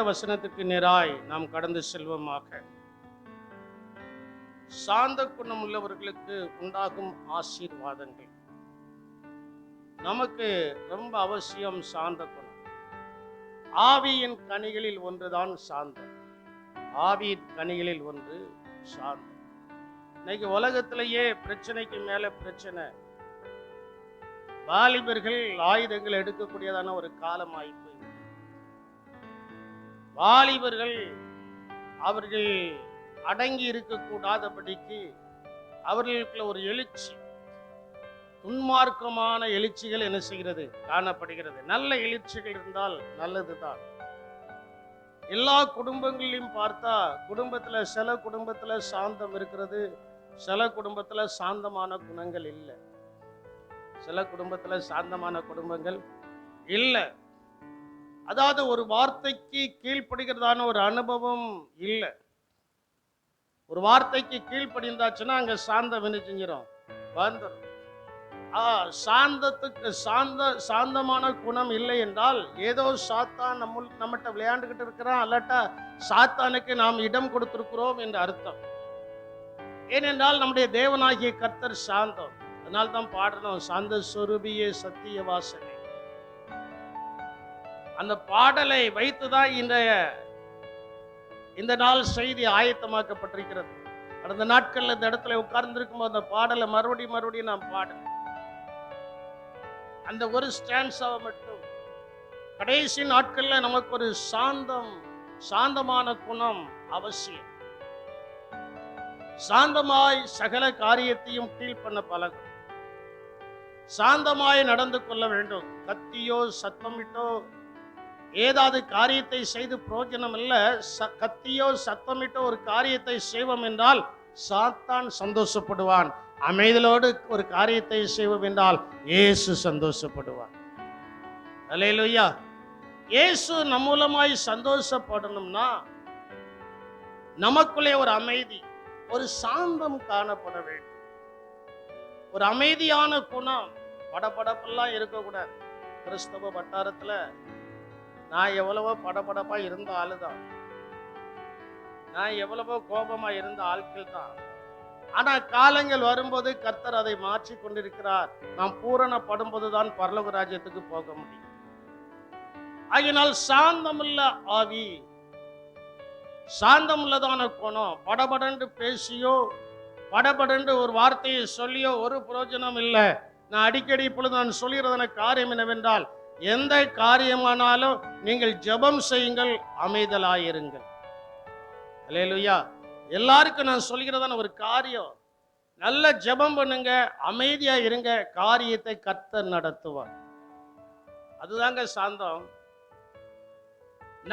வசனத்துக்கு நேராய் நாம் கடந்து செல்வோமாக. சாந்த குணம் உள்ளவர்களுக்கு உண்டாகும் ஆசீர்வாதங்கள். நமக்கு ரொம்ப அவசியம் சாந்த குணம். ஆவியின் கனிகளில் ஒன்றுதான் சாந்தம். ஆவியின் கனிகளில் ஒன்று சாந்தம். இன்னைக்கு உலகத்திலேயே பிரச்சனைக்கு மேல பிரச்சனை. வாலிபர்கள் ஆயுதங்கள் எடுக்கக்கூடியதான ஒரு காலம் ஆயிப்போய். வாலிபர்கள் அவர்கள் அடங்கி இருக்கக்கூடாதபடிக்கு அவர்களுக்குள்ள ஒரு எழுச்சி, துன்மார்க்கமான எழுச்சிகள் என்ன செய்கிறது? காணப்படுகிறது. நல்ல எழுச்சிகள் இருந்தால் நல்லதுதான். எல்லா குடும்பங்களிலும் பார்த்தா குடும்பத்துல சில குடும்பத்துல சாந்தம் இருக்கிறது, சில குடும்பத்துல சாந்தமான குணங்கள் இல்லை. சில குடும்பத்துல சாந்தமான குடும்பங்கள் இல்லை. அதாவது ஒரு வார்த்தைக்கு கீழ்ப்படுகிறதான ஒரு அனுபவம் இல்லை. ஒரு வார்த்தைக்கு கீழ்ப்படிந்தாச்சுன்னா அங்க சாந்தம் என்ன செஞ்சிடும்? வந்துடும். சாந்தத்துக்கு சாந்தமான குணம் இல்லை என்றால் ஏதோ சாத்தான் நம்மகிட்ட விளையாண்டுகிட்டு இருக்கிறான், அல்லாட்டா சாத்தானுக்கு நாம் இடம் கொடுத்திருக்கிறோம் என்று அர்த்தம். ஏனென்றால் நம்முடைய தேவனாகிய கர்த்தர் சாந்தம். அதனால்தான் பாடணும், சாந்த சொரூபியே சத்திய வாசனை. அந்த பாடலை வைத்துதான் இந்த நாள் செய்தி ஆயத்தமாக்கப்பட்டிருக்கிறது. கடந்த நாட்கள்ல இந்த இடத்துல உட்கார்ந்திருக்கும் போது அந்த பாடலை மறுபடியும் நாம் பாடல. அந்த ஒரு ஸ்டான்ஸாவை மட்டும் கடைசி நாட்கள்ல நமக்கு ஒரு சாந்தமான குணம் அவசியம். சாந்தமாய் சகல காரியத்தையும் கீழ் பண்ண பழகும். சாந்தமாய் நடந்து கொள்ள வேண்டும். கத்தியோ சத்தமிட்டோ ஏதாவது காரியத்தை செய்து பிரயோஜனம் இல்ல. கத்தியோ சத்தமிட்டோ ஒரு காரியத்தை செய்வோம் என்றால் சாத்தான் சந்தோஷப்படுவான். அமைதலோடு ஒரு காரியத்தை செய்வோம் என்றால் இயேசு சந்தோஷப்படுவார். அல்லேலூயா. இயேசு நம் மூலமாய் சந்தோஷப்படணும்னா நமக்குள்ளே ஒரு அமைதி, ஒரு சாந்தம் காணப்பட வேண்டும். ஒரு அமைதியான குணம். படபடப்பெல்லாம் இருக்கக்கூடாது. கிறிஸ்தவ வட்டாரத்துல நான் எவ்வளவோ படபடப்பா இருந்த ஆளுதான், நான் எவ்வளவோ கோபமா இருந்த ஆட்கள் தான். ஆனா காலங்கள் வரும்போது கர்த்தர் அதை மாற்றி கொண்டிருக்கிறார். நாம் பூரணப்படும் போதுதான் பரலோக ராஜ்யத்துக்கு போக முடியும். ஆகினால் சாந்தமுள்ள ஆவி, சாந்தமுள்ளதான குணம். படபடன்று பேசியோ படபடன்று ஒரு வார்த்தையை சொல்லியோ ஒரு பிரயோஜனம் இல்லை. நான் அடிக்கடி இப்பொழுது நான் சொல்லுகிறதான காரியம் என்னவென்றால், எந்த காரியமானாலும் நீங்கள் ஜெபம் செய்யுங்கள், அமைதலாயிருங்கள். அல்லேலூயா. எல்லாருக்கும் நான் சொல்கிறதான ஒரு காரியம், நல்ல ஜெபம் பண்ணுங்க, அமைதியா இருங்க, காரியத்தை கர்த்தர் நடத்துவார். அதுதாங்க சாந்தம்.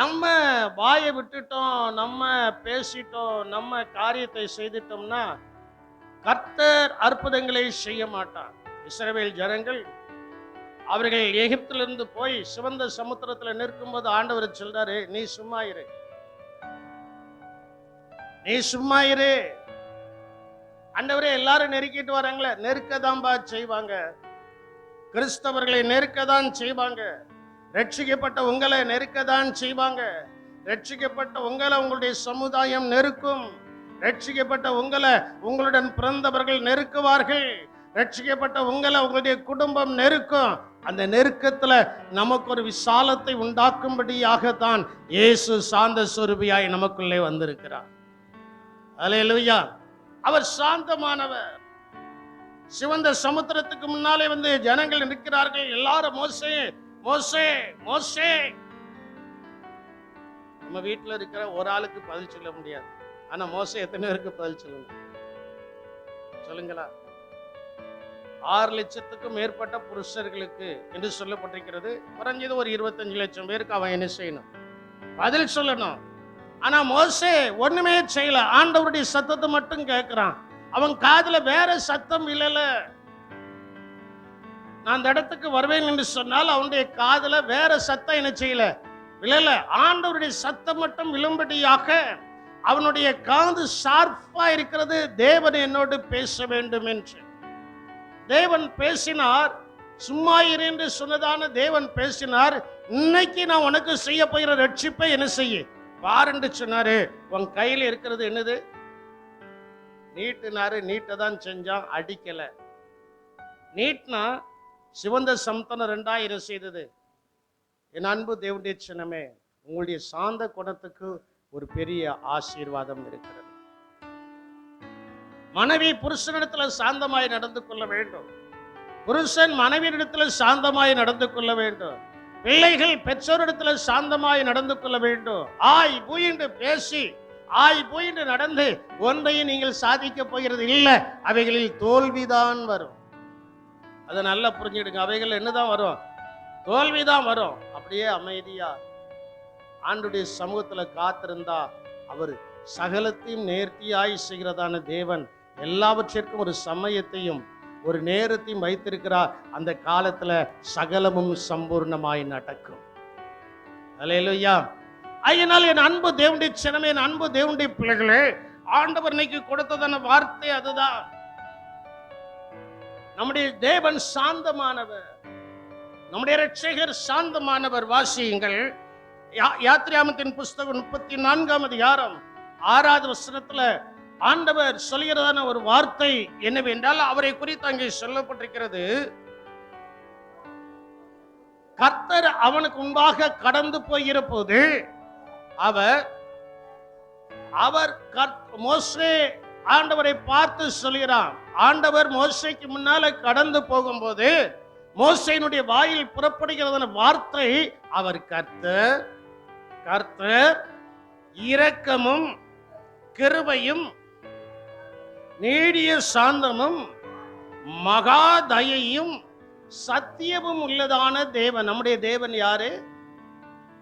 நம்ம வாயை விட்டுட்டோம், நம்ம பேசிட்டோம், நம்ம காரியத்தை செய்துட்டோம்னா கர்த்தர் அற்புதங்களை செய்ய மாட்டார். இஸ்ரவேல் ஜனங்கள் அவர்கள் எகிப்திலிருந்து போய் சிவந்த சமுத்திரத்துல நிற்கும் போது ஆண்டவர் சொல்றாரு, நீ சும்மா இரு, நீ சும்மா இரு. ஆண்டவரே, எல்லாரும் நெருக்கிட்டு வராங்களே, நெருக்கதான்பா செய்வாங்க. கிறிஸ்தவர்களை நெருக்கதான் செய்வாங்க. ரட்சிக்கப்பட்ட உங்களை நெருக்கதான் செய்வாங்க. ரட்சிக்கப்பட்ட உங்களை உங்களுடைய சமுதாயம் நெருக்கும். ரட்சிக்கப்பட்ட உங்களை உங்களுடன் பிறந்தவர்கள் நெருக்குவார்கள். ரட்சிக்கப்பட்ட உங்களை உங்களுடைய குடும்பம் நெருக்கும். அந்த நெருக்கத்துல நமக்கு ஒரு விசாலத்தை உண்டாக்கும்படியாகத்தான் இயேசு சாந்த சொரூபியாய் நமக்குள்ளே வந்திருக்கிறார். அல்லேலூயா. அவர் சாந்தமானவர். சிவந்த சமுத்திரத்துக்கு முன்னாலே வந்து ஜனங்கள் நிற்கிறார்கள். எல்லாரும் மோசே மோசே மோசே. நம்ம வீட்டுல இருக்கிற ஒரு ஆளுக்கு பதில் சொல்ல முடியாது. ஆனா மோசே எத்தனை பேருக்கு பதில் சொல்லணும்? சொல்லுங்களா? 6 லட்சத்துக்கும் மேற்பட்ட புருஷர்களுக்கு என்று சொல்லப்பட்டிருக்கிறது. குறைஞ்சது ஒரு 25 லட்சம் பேருக்கு அவன் என்ன செய்யணும்? பதில் சொல்லணும். ஆனா மோசே ஒண்ணுமே செய்யல. ஆண்டவருடைய சத்தத்தை மட்டும் கேட்கிறான். அவன் காதுல வேற சத்தம் இல்லல. நான் அந்த இடத்துக்கு வருவேன் என்று சொன்னால் அவனுடைய காதுல வேற சத்தம் என்ன செய்யல, விழல. ஆண்டவருடைய சத்தம் மட்டும் விழும்படியாக அவனுடைய காது ஷார்ப்பா இருக்கிறது. தேவன் என்னோடு பேச வேண்டும் என்று தேவன் பேசினார். சும்மா இரு என்று சொன்னதான தேவன் பேசினார். இன்னைக்கு நான் உனக்கு செய்ய போகிற ரட்சிப்பை என்ன செய்ய பாருன்னு சொன்னாரு. உன் கையில் இருக்கிறது என்னது? நீட்டுனாரு. நீட்டை தான் செஞ்சான், அடிக்கல. நீட்னா சிவந்த சம்தனம் 2000 செய்தது. என் அன்பு தேவனுடைய சின்னமே, உங்களுடைய சாந்த குணத்துக்கு ஒரு பெரிய ஆசீர்வாதம் இருக்கிறது. மனைவி புருஷனிடத்துல சாந்தமாய் நடந்து கொள்ள வேண்டும். புருஷன் மனைவியிடத்துல சாந்தமாய் நடந்து கொள்ள வேண்டும். பிள்ளைகள் பெற்றோரிடத்துல சாந்தமாய் நடந்து கொள்ள வேண்டும். ஆய் பூயின்று பேசி ஆய் பூயின்று நடந்து ஒன்றையும் நீங்கள் சாதிக்க போகிறது இல்லை. அவைகளில் தோல்விதான் வரும். அதை நல்லா புரிஞ்சுடுங்க. அவைகள் என்னதான் வரும்? தோல்விதான் வரும். அப்படியே அமைதியா ஆண்டுடைய சமூகத்துல காத்திருந்தா அவர் சகலத்தையும் நேர்த்தியாய் செய்கிறதான தேவன் எல்லாவற்றிற்கும் ஒரு சமயத்தையும் ஒரு நேரத்தையும் வைத்திருக்கிறார். அந்த காலத்துல சகலமும் சம்பூர்ணமாய் நடக்கும். அல்லேலூயா. அதனால் என் அன்பு தேவனுடைய சினமே, என் அன்பு தேவனுடைய பிள்ளைகளே, ஆண்டவர் இன்னைக்கு கொடுத்ததான வார்த்தை அதுதான். நம்முடைய தேவன் சாந்தமானவர், நம்முடைய இரட்சகர் சாந்தமானவர். வாசியுங்கள் யாத்திராகமத்தின் புஸ்தகம் 34ஆம் அதிகாரம் 6வது வசனத்துல ஆண்டவர் சொல்கிறதான ஒரு வார்த்தை என்னவென்றால், அவரை குறித்து அங்கே சொல்லப்பட்டிருக்கிறது, கர்த்தர் அவனுக்கு முன்பாக கடந்து போகிற போது அவர் மோசே ஆண்டவரை பார்த்து சொல்கிறான். ஆண்டவர் மோசேக்கு முன்னால கடந்து போகும்போது மோசேயினுடைய வாயில் புறப்படுகிறதான வார்த்தை, அவர் கர்த்தர் இரக்கமும் கிருபையும் நீடிய சாந்தமும் மகா தயையும் சத்தியமும் உள்ளதான தேவன். நம்முடைய தேவன் யாரு?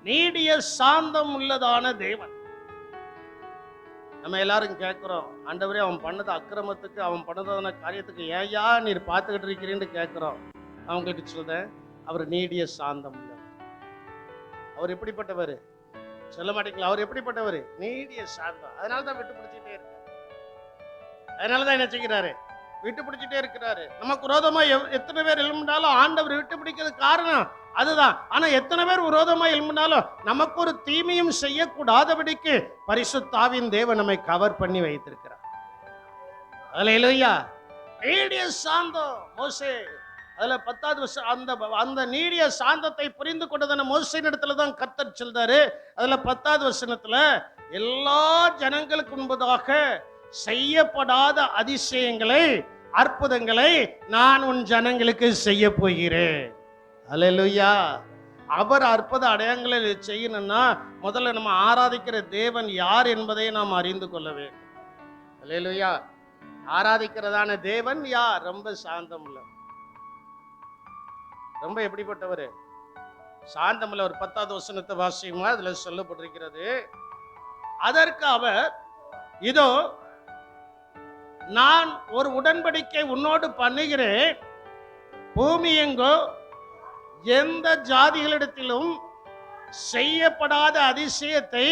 நீடிய சாந்தம் உள்ளதான தேவன். நம்ம எல்லாரும் கேட்கிறோம், ஆண்டவரே அவன் பண்ணது அக்கிரமத்துக்கு, அவன் பண்ணதான காரியத்துக்கு ஏயா நீர் பார்த்துக்கிட்டு இருக்கிறீன்னு கேட்கிறோம். அவங்களுக்கு சொல்றேன், அவர் நீடிய சாந்தம் உள்ளவர். அவர் எப்படிப்பட்டவர் சொல்ல மாட்டீங்களா? அவர் எப்படிப்பட்டவர்? நீடிய சாந்தம். அதனாலதான் விட்டு பிடிச்சிட்டே இருக்க. அதனாலதான் என்ன செய்கிறாரு? விட்டு பிடிச்சிட்டே இருக்கிறாரு. நமக்கு விரோதமா எத்தனை பேர் எழும்பினாலும் ஆண்டவர் விட்டு பிடிக்கிறது காரணம் அதுதான். ஆனா எத்தனை பேர் விரோதமா எழும்பினாலும் நமக்கு ஒரு தீமையும் செய்யக்கூடாதபடிக்கு பரிசுத்தாவின் தேவன் நம்மை கவர் பண்ணி வைத்திருக்கிறார். அல்லேலூயா. நீடிய சாந்தம் மோசே. அதுல 10வது வருஷம் அந்த நீடிய சாந்தத்தை புரிந்து கொண்டதான மோசேயின் இடத்துல தான் கர்த்தர் சொல்றாரு. அதுல 10வது வசனத்துல, எல்லா ஜனங்களுக்கு முன்பதாக செய்யப்படாத அதிசயங்களை அற்புதங்களை நான் உன் ஜனங்களுக்கு செய்ய போகிறேன். அல்லேலூயா. அவர் அற்புத அடையாளங்களை செய்யணும்னா முதல்ல நம்ம ஆராதிக்கிற தேவன் யார் என்பதை நாம் அறிந்து கொள்ள வேண்டும். அல்லேலூயா. ஆராதிக்கிறதான தேவன் யார்? ரொம்ப சாந்தம் உள்ள, ரொம்ப எப்படிப்பட்டவர்? சாந்தம் உள்ள. ஒரு 10வது வசனத்தை வாசியுமா, அதுல சொல்லப்பட்டிருக்கிறது, அதற்கு அவர், இதோ நான் ஒரு உடன்படிக்கை உன்னோடு பண்ணுகிறேன், பூமி எங்கோ எந்த ஜாதிகளிடத்திலும் செய்யப்படாத அதிசயத்தை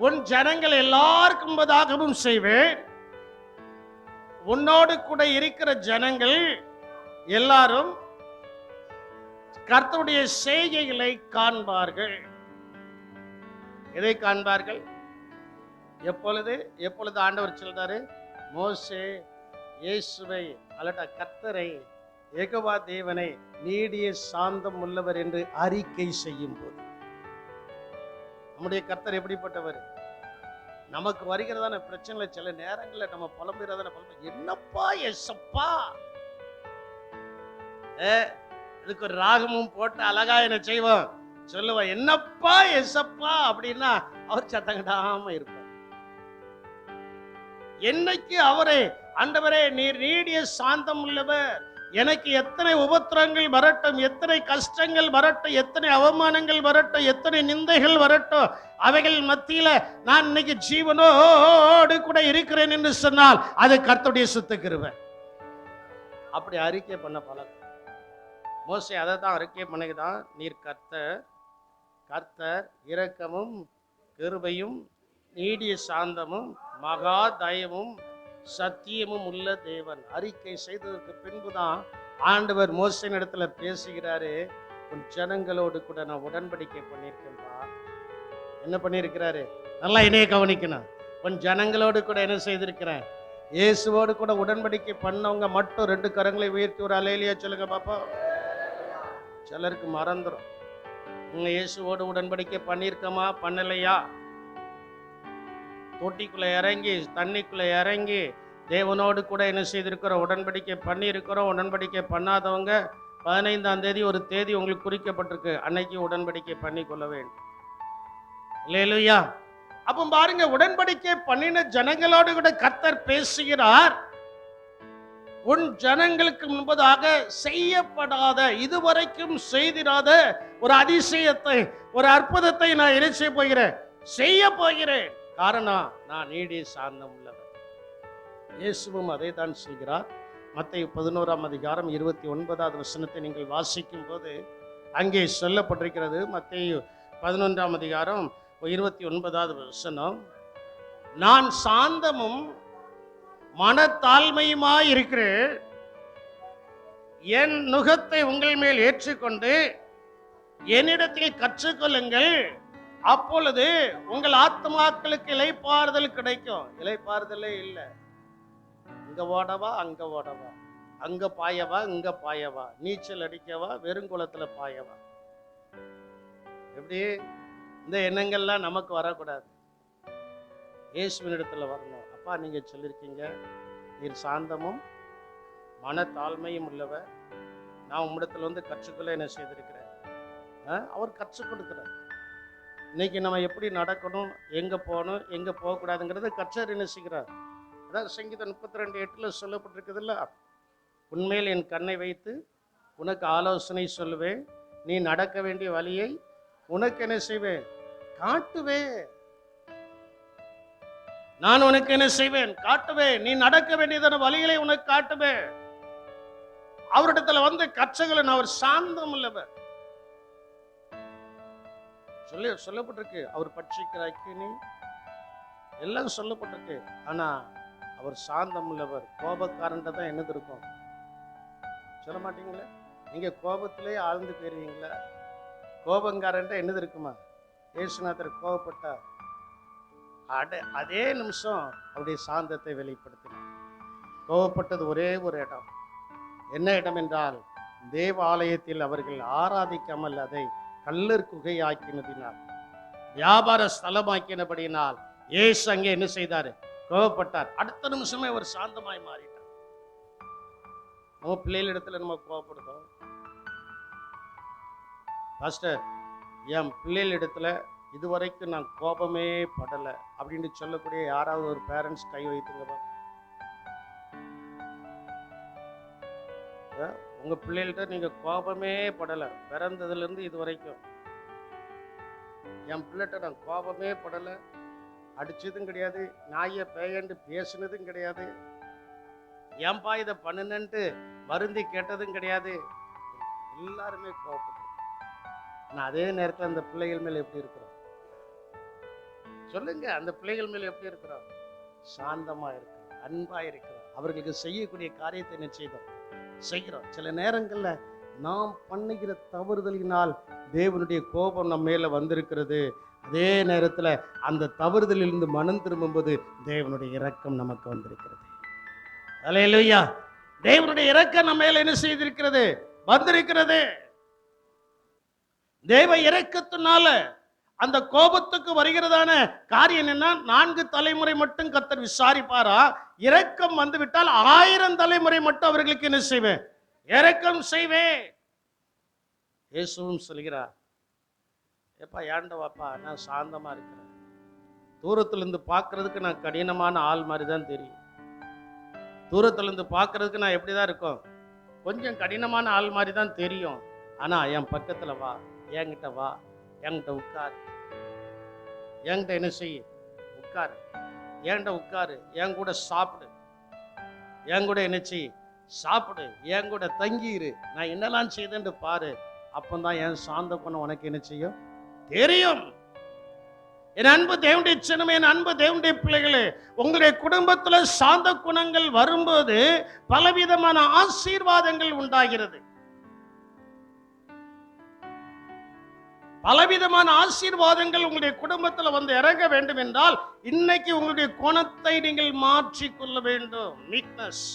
உன் ஜனங்கள் எல்லாருக்கும் முன்பதாகவும் செய்வேன். உன்னோடு கூட இருக்கிற ஜனங்கள் எல்லாரும் கர்த்தருடைய செய்கைகளை காண்பார்கள். எதை காண்பார்கள்? எப்பொழுது ஆண்டவர் சொல்றாரு, மோசே இயேசுவை அல்லட்டா கர்த்தரை யெகோவா தேவனை நீடிய சாந்தம் உள்ளவர் என்று அறிக்கை செய்யும் போது. நம்முடைய கர்த்தர் எப்படிப்பட்டவர்? நமக்கு வருகிறதான பிரச்சனை சில நேரங்களில் நம்ம புலம்புகிறதான என்னப்பா எசப்பா, இதுக்கு ஒரு ராகமும் போட்டு அழகா என்ன செய்வோம் சொல்லுவோம், என்னப்பா எசப்பா அப்படின்னா அவர் சத்தங்கிடாம இருப்பார். என்னைக்கு அவரே ஆண்டவரே நீர் நீடிய சாந்தம் உள்ளவர், எனக்கு எத்தனை உபத்திரங்கள் வரட்டும், எத்தனை கஷ்டங்கள் வரட்டும், எத்தனை அவமானங்கள் வரட்டும், எத்தனை நிந்தைகள் வரட்டும், அவைகள் மத்தியில நான் இன்னைக்கு ஜீவனோடு கூட இருக்கிறேன் என்று சொன்னால் அது கர்த்தருடைய சுத்த கிருபை. அப்படி அறிக்கை பண்ண பழக்கம். மோசே அதை தான் அறிக்கை பண்ணதான், நீர் கர்த்தர் இரக்கமும் கிருபையும் நீடிய சாந்தமும் மகா தயமும் சத்தியமும் உள்ள தேவன். அறிக்கை செய்ததற்கு பின்புதான் ஆண்டவர் மோசேயின் இடத்துல பேசுகிறாரு, உன் ஜனங்களோடு கூட நான் உடன்படிக்கை பண்ணியிருக்கேன்பா. என்ன பண்ணியிருக்கிறாரு? நல்லா இணைய கவனிக்கணும். உன் ஜனங்களோடு கூட என்ன செய்திருக்கிறேன்? இயேசுவோடு கூட உடன்படிக்கை பண்ணவங்க மட்டும் 2 கரங்களை உயர்த்தி ஒரு அல்லேலூயா சொல்லுங்க பாப்பா. சிலருக்கு மறந்துடும். இயேசுவோடு உடன்படிக்கை பண்ணியிருக்கமா பண்ணலையா? தொட்டிக்குள்ள இறங்கி தண்ணிக்குள்ள இறங்கி தேவனோடு கூட என்ன செய்திருக்கிறோம்? உடன்படிக்கை பண்ணியிருக்கிறோம். உடன்படிக்கை பண்ணாதவங்க 15ஆம் தேதி ஒரு தேதி உங்களுக்கு குறிக்கப்பட்டிருக்கு, அன்னைக்கு உடன்படிக்கை பண்ணி கொள்ள வேண்டும். அல்லேலூயா. அப்ப பாருங்க, உடன்படிக்கை பண்ணின ஜனங்களோடு கூட கர்த்தர் பேசுகிறார். உன் ஜனங்களுக்கு முன்பதாக செய்யப்படாத, இதுவரைக்கும் செய்திராத ஒரு அதிசயத்தை, ஒரு அற்புதத்தை நான் என்ன செய்ய போகிறேன்? செய்ய போகிறேன். காரணம், நான் நீடிய சாந்தம் உள்ளவர். இயேசுவும் அதை தான் செய்கிறார். மத்தேயு 11ஆம் அதிகாரம் 29வது வசனத்தை நீங்கள் வாசிக்கும் போது அங்கே சொல்லப்பட்டிருக்கிறது. மத்தேயு 11ஆம் அதிகாரம் 29வது வசனம், நான் சாந்தமும் மனத்தாழ்மையுமாய் இருக்கிறேன், என் நுகத்தை உங்கள் மேல் ஏற்றுக்கொண்டு என்னிடத்தில் கற்றுக்கொள்ளுங்கள், அப்பொழுது உங்கள் ஆத்மாக்களுக்கு இளைப்பாறுதல் கிடைக்கும். இளைப்பாறுதலே இல்லை. இங்க ஓடவா அங்க ஓடவா, அங்க பாயவா இங்க பாயவா, நீச்சல் அடிக்கவா வெறுங்குளத்துல பாயவா, எப்படி? இந்த எண்ணங்கள்லாம் நமக்கு வரக்கூடாது. இயேசுவின் இடத்துல வரணும். அப்பா, நீங்க சொல்லியிருக்கீங்க, நீர் சாந்தமும் மனத்தாழ்மையும் உள்ளவர், நான் உம்மிடத்துல கற்றுக்கொள்ள என்ன செய்திருக்கிறேன். அவர் கற்றுக் கொடுக்கிறார். இன்னைக்கு நம்ம எப்படி நடக்கணும், எங்க போகணும், எங்க போகக்கூடாதுங்கிறத கற்றர் என்ன செய்கிறார். அதான் சங்கீதம் 32:8 சொல்லப்பட்டிருக்குதுல்ல, உண்மையில் என் கண்ணை வைத்து உனக்கு ஆலோசனை சொல்லுவேன், நீ நடக்க வேண்டிய வழியை உனக்கு என்ன செய்வேன்? காட்டுவேன். நான் உனக்கு என்ன செய்வேன்? காட்டுவேன். நீ நடக்க வேண்டியதான வழிகளை உனக்கு காட்டுவேன். அவரிடத்துல கற்றுகளை அவர் சாந்தம் உள்ளவர். சொல்லப்பட்டிருக்கு, அவர் பட்சிக்கிற அக்கினி எல்லாம் சொல்லப்பட்டிருக்கு. ஆனா அவர் சாந்தம் உள்ளவர். கோபக்காரன்ட்ட தான் என்னது இருக்கும்? சொல்ல மாட்டீங்களே, நீங்க கோபத்திலே ஆழ்ந்து போயிருவீங்களா? கோபங்காரன்ட்ட என்னது இருக்குமா? இயேசுநாதர் கோபப்பட்டா அதே நிமிஷம் அவருடைய சாந்தத்தை வெளிப்படுத்தினார். கோபப்பட்டது ஒரே ஒரு இடம். என்ன இடம் என்றால், தேவாலயத்தில் அவர்கள் ஆராதிக்காமல் அதை கல்லர் குகை ஆக்கினதினால், வியாபார ஸ்தலமாக்கினபடியினால் இயேசு அங்கே என்ன செய்தாரு? கோபப்பட்டார். அடுத்த நிமிஷமே அவர் சாந்தமாய் மாறிட்டார். நம்ம பிள்ளைகளிடத்துல நம்ம கோபப்படுதோம். பாஸ்டர், என் பிள்ளைகளிடத்துல இதுவரைக்கும் நான் கோபமே படலை அப்படின்னு சொல்லக்கூடிய யாராவது ஒரு பேரண்ட்ஸ் கை வைத்துங்க. உங்க பிள்ளைகள்கிட்ட நீங்க கோபமே படலை, பிறந்ததுல இருந்து இது வரைக்கும். என் பிள்ளைகிட்ட நான் கோபமே படலை, அடிச்சதும் கிடையாது, நாயை பேயண்டு பேசினதும் கிடையாது, ஏன்பா இதை பண்ணுனன்ட்டு வருந்தி கேட்டதும் கிடையாது. எல்லாருமே கோபப்பட்டு, ஆனால் அதே நேரத்தில் அந்த பிள்ளைகள் மேல எப்படி இருக்கிறோம் சொல்லுங்க? அந்த பிள்ளைகள் மேல எப்படி இருக்கிறோம்? சாந்தமா இருக்கிறோம், அன்பா இருக்கிறோம். அவர்களுக்கு செய்யக்கூடிய காரியத்தை என்ன செய்கிறோம். சில நேரங்கள்ல நாம் பண்ணுகிற தவறுதலினால் தேவனுடைய கோபம் நம்ம மேல வந்திருக்கிறது. அதே நேரத்தில் அந்த தவறுதலிலிருந்து மனம் திரும்பும்போது தேவனுடைய இரக்கம் நமக்கு வந்திருக்கிறது. அல்லேலூயா. தேவனுடைய இரக்கம் நம்ம மேல என்ன செய்திருக்கிறது? வந்திருக்கிறது. தேவ இரக்கத்தினால அந்த கோபத்துக்கு வருகிறதான காரியம் என்ன? 4 தலைமுறை மட்டும் கர்த்தர் விசாரிப்பாரா? இரக்கம் வந்து விட்டால் 1000 தலைமுறை மட்டும் அவர்களுக்கு என்ன செய்வேன்? இரக்கம் செய்வேன். இயேசுவும் சொல்கிறார், எப்பா ஏண்டவாப்பா, நான் சாந்தமா இருக்கிறேன். தூரத்துல இருந்து பார்க்கறதுக்கு நான் கடினமான ஆள் மாதிரி தான் தெரியும். தூரத்துல இருந்து பார்க்கறதுக்கு நான் எப்படிதான் இருக்கும்? கொஞ்சம் கடினமான ஆள் மாதிரி தான் தெரியும். ஆனா என் பக்கத்துல வா, என்கிட்ட வா, என்கிட்ட உட்காரு, என்கிட்ட என்ன செய்ய? உட்காரு, என்கிட்ட உட்காரு, என் கூட சாப்பிடு, என் கூட என்ன செய்ய? சாப்பிடு, என் கூட தங்கிரு, நான் என்னெல்லாம் செய்தேன்னு பாரு. அப்பந்தான் என் சாந்த குணம் உனக்கு என்ன செய்யும்? தெரியும். என் அன்பு தேவனுடைய சின்னமே, என் அன்பு தேவனுடைய பிள்ளைகளே, உங்களுடைய குடும்பத்துல சாந்த குணங்கள் வரும்போது பலவிதமான ஆசீர்வாதங்கள் உண்டாகிறது. பலவிதமான ஆசீர்வாதங்கள் உங்களுடைய குடும்பத்தில் வந்து இறங்க வேண்டும் என்றால் இன்னைக்கு உங்களுடைய குணத்தை நீங்கள் மாற்றிக்கொள்ள வேண்டும். மீக்னஸ்,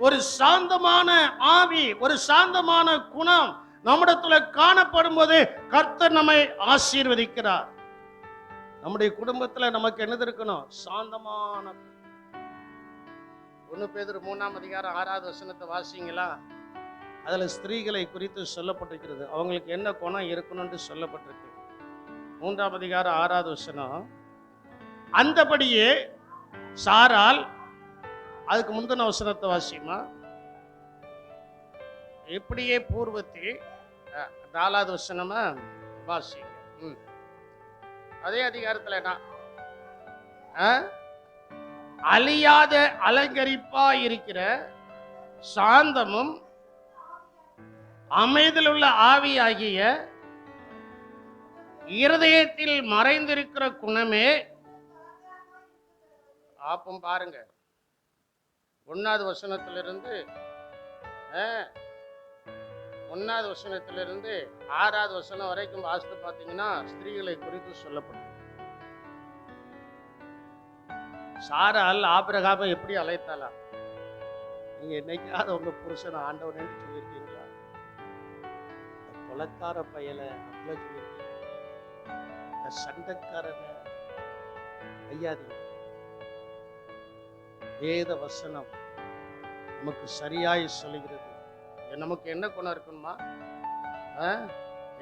ஒரு சாந்தமான ஆவி, ஒரு சாந்தமான குணம் நம்மிடத்துல காணப்படும் போது கர்த்தர் நம்மை ஆசீர்வதிக்கிறார். நம்முடைய குடும்பத்துல நமக்கு என்னது இருக்கணும்? சாந்தமான. 1 பேதுரு 3ஆம் அதிகாரம் 6வது வசனத்தை வாசிங்களா? அதுல ஸ்திரீகளை குறித்து சொல்லப்பட்டிருக்கிறது. அவங்களுக்கு என்ன குணம் இருக்கணும்னு சொல்லப்பட்டிருக்கு. 3ஆம் அதிகாரம் 6வது வசனம். அந்தபடியே சாரால், அதுக்கு முந்தின வசனத்தை வாசிமா, இப்படியே பூர்வத்தில் 4வது வசனமா வாசிங்க. அதே அதிகாரத்துல அழியாத அலங்கரிப்பா இருக்கிற சாந்தமும் அமைதியில் உள்ள ஆவியாகிய இருதயத்தில் மறைந்திருக்கிற குணமே. ஆப்பம் பாருங்க, 1வது வசனத்திலிருந்து 6வது வசனம் வரைக்கும் வாசித்து பார்த்தீங்கன்னா ஸ்திரீகளை குறித்து சொல்லப்படும். சாரால் ஆபிரகாமை எப்படி அழைத்தாளா? நீங்க என்னைக்காவது உங்க புருஷன் ஆண்டவனு சொல்லியிருக்கீங்களா? கொலைக்கார பயல அப்படிலாம் சொல்லியிருக்கீங்க? சண்டைக்காரன ஐயாதீங்க. வேத வசனம் நமக்கு சரியாய் சொல்லுகிறது. நமக்கு என்ன குணம் இருக்கணுமா?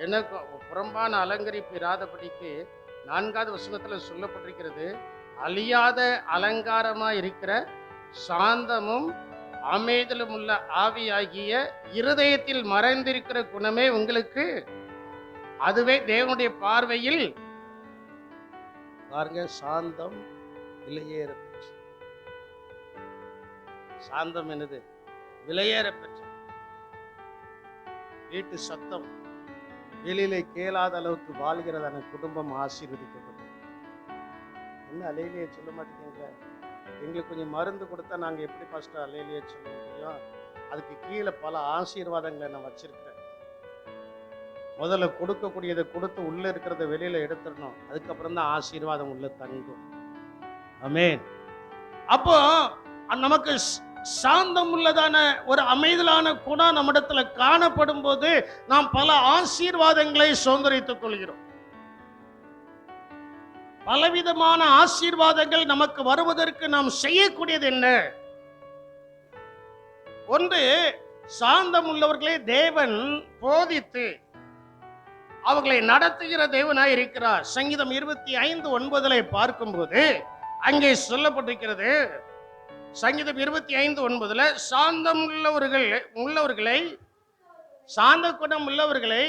என்ன புறம்பான அலங்கரிப்பு இராதபடிக்கு 4வது வசனத்துல சொல்லப்பட்டிருக்கிறது. அழியாத அலங்காரமா இருக்கிற சாந்தமும் அமைதியிலும் உள்ள ஆவியாகிய இருதயத்தில் மறைந்திருக்கிற குணமே உங்களுக்கு. அதுவே தேவனுடைய பார்வையில் பாருங்க, சாந்தம் விலையேற பெற்று. சாந்தம் என்னது? விலையேற பெற்று. வீட்டு சத்தம் வெளியிலே கேளாத அளவுக்கு வாழ்கிறதான குடும்பம் ஆசீர்வதிக்கப்பட்டது. என்ன அலையிலேயே சொல்ல மாட்டேங்க? எங்களுக்கு கொஞ்சம் மருந்து கொடுத்தா நாங்கள் எப்படி ஃபர்ஸ்ட் அலையிலேயே சொல்ல முடியும்? அதுக்கு கீழே பல ஆசீர்வாதங்களை நான் வச்சிருக்கிறேன். முதல்ல கொடுக்கக்கூடியதை கொடுத்து உள்ள இருக்கிறத வெளியில எடுத்துடணும். அதுக்கப்புறம் தான் ஆசீர்வாதம் உள்ள தங்கும். ஆமென். அப்போ நமக்கு சாந்தம் உள்ளதான ஒரு அமைதலான குணம் நம்மிடத்துல காணப்படும் போது நாம் பல ஆசீர்வாதங்களை சுதந்திரித்துக் கொள்கிறோம். பலவிதமான ஆசீர்வாதங்கள் நமக்கு வருவதற்கு நாம் செய்யக்கூடியது என்ன? ஒன்று, சாந்தம் உள்ளவர்களை தேவன் போதித்து அவர்களை நடத்துகிற தேவனாய் இருக்கிறார். சங்கீதம் 25:9 பார்க்கும்போது அங்கே சொல்லப்பட்டிருக்கிறது. சங்கீதம் 25:9 சாந்தம் உள்ளவர்களை சாந்த குணம் உள்ளவர்களை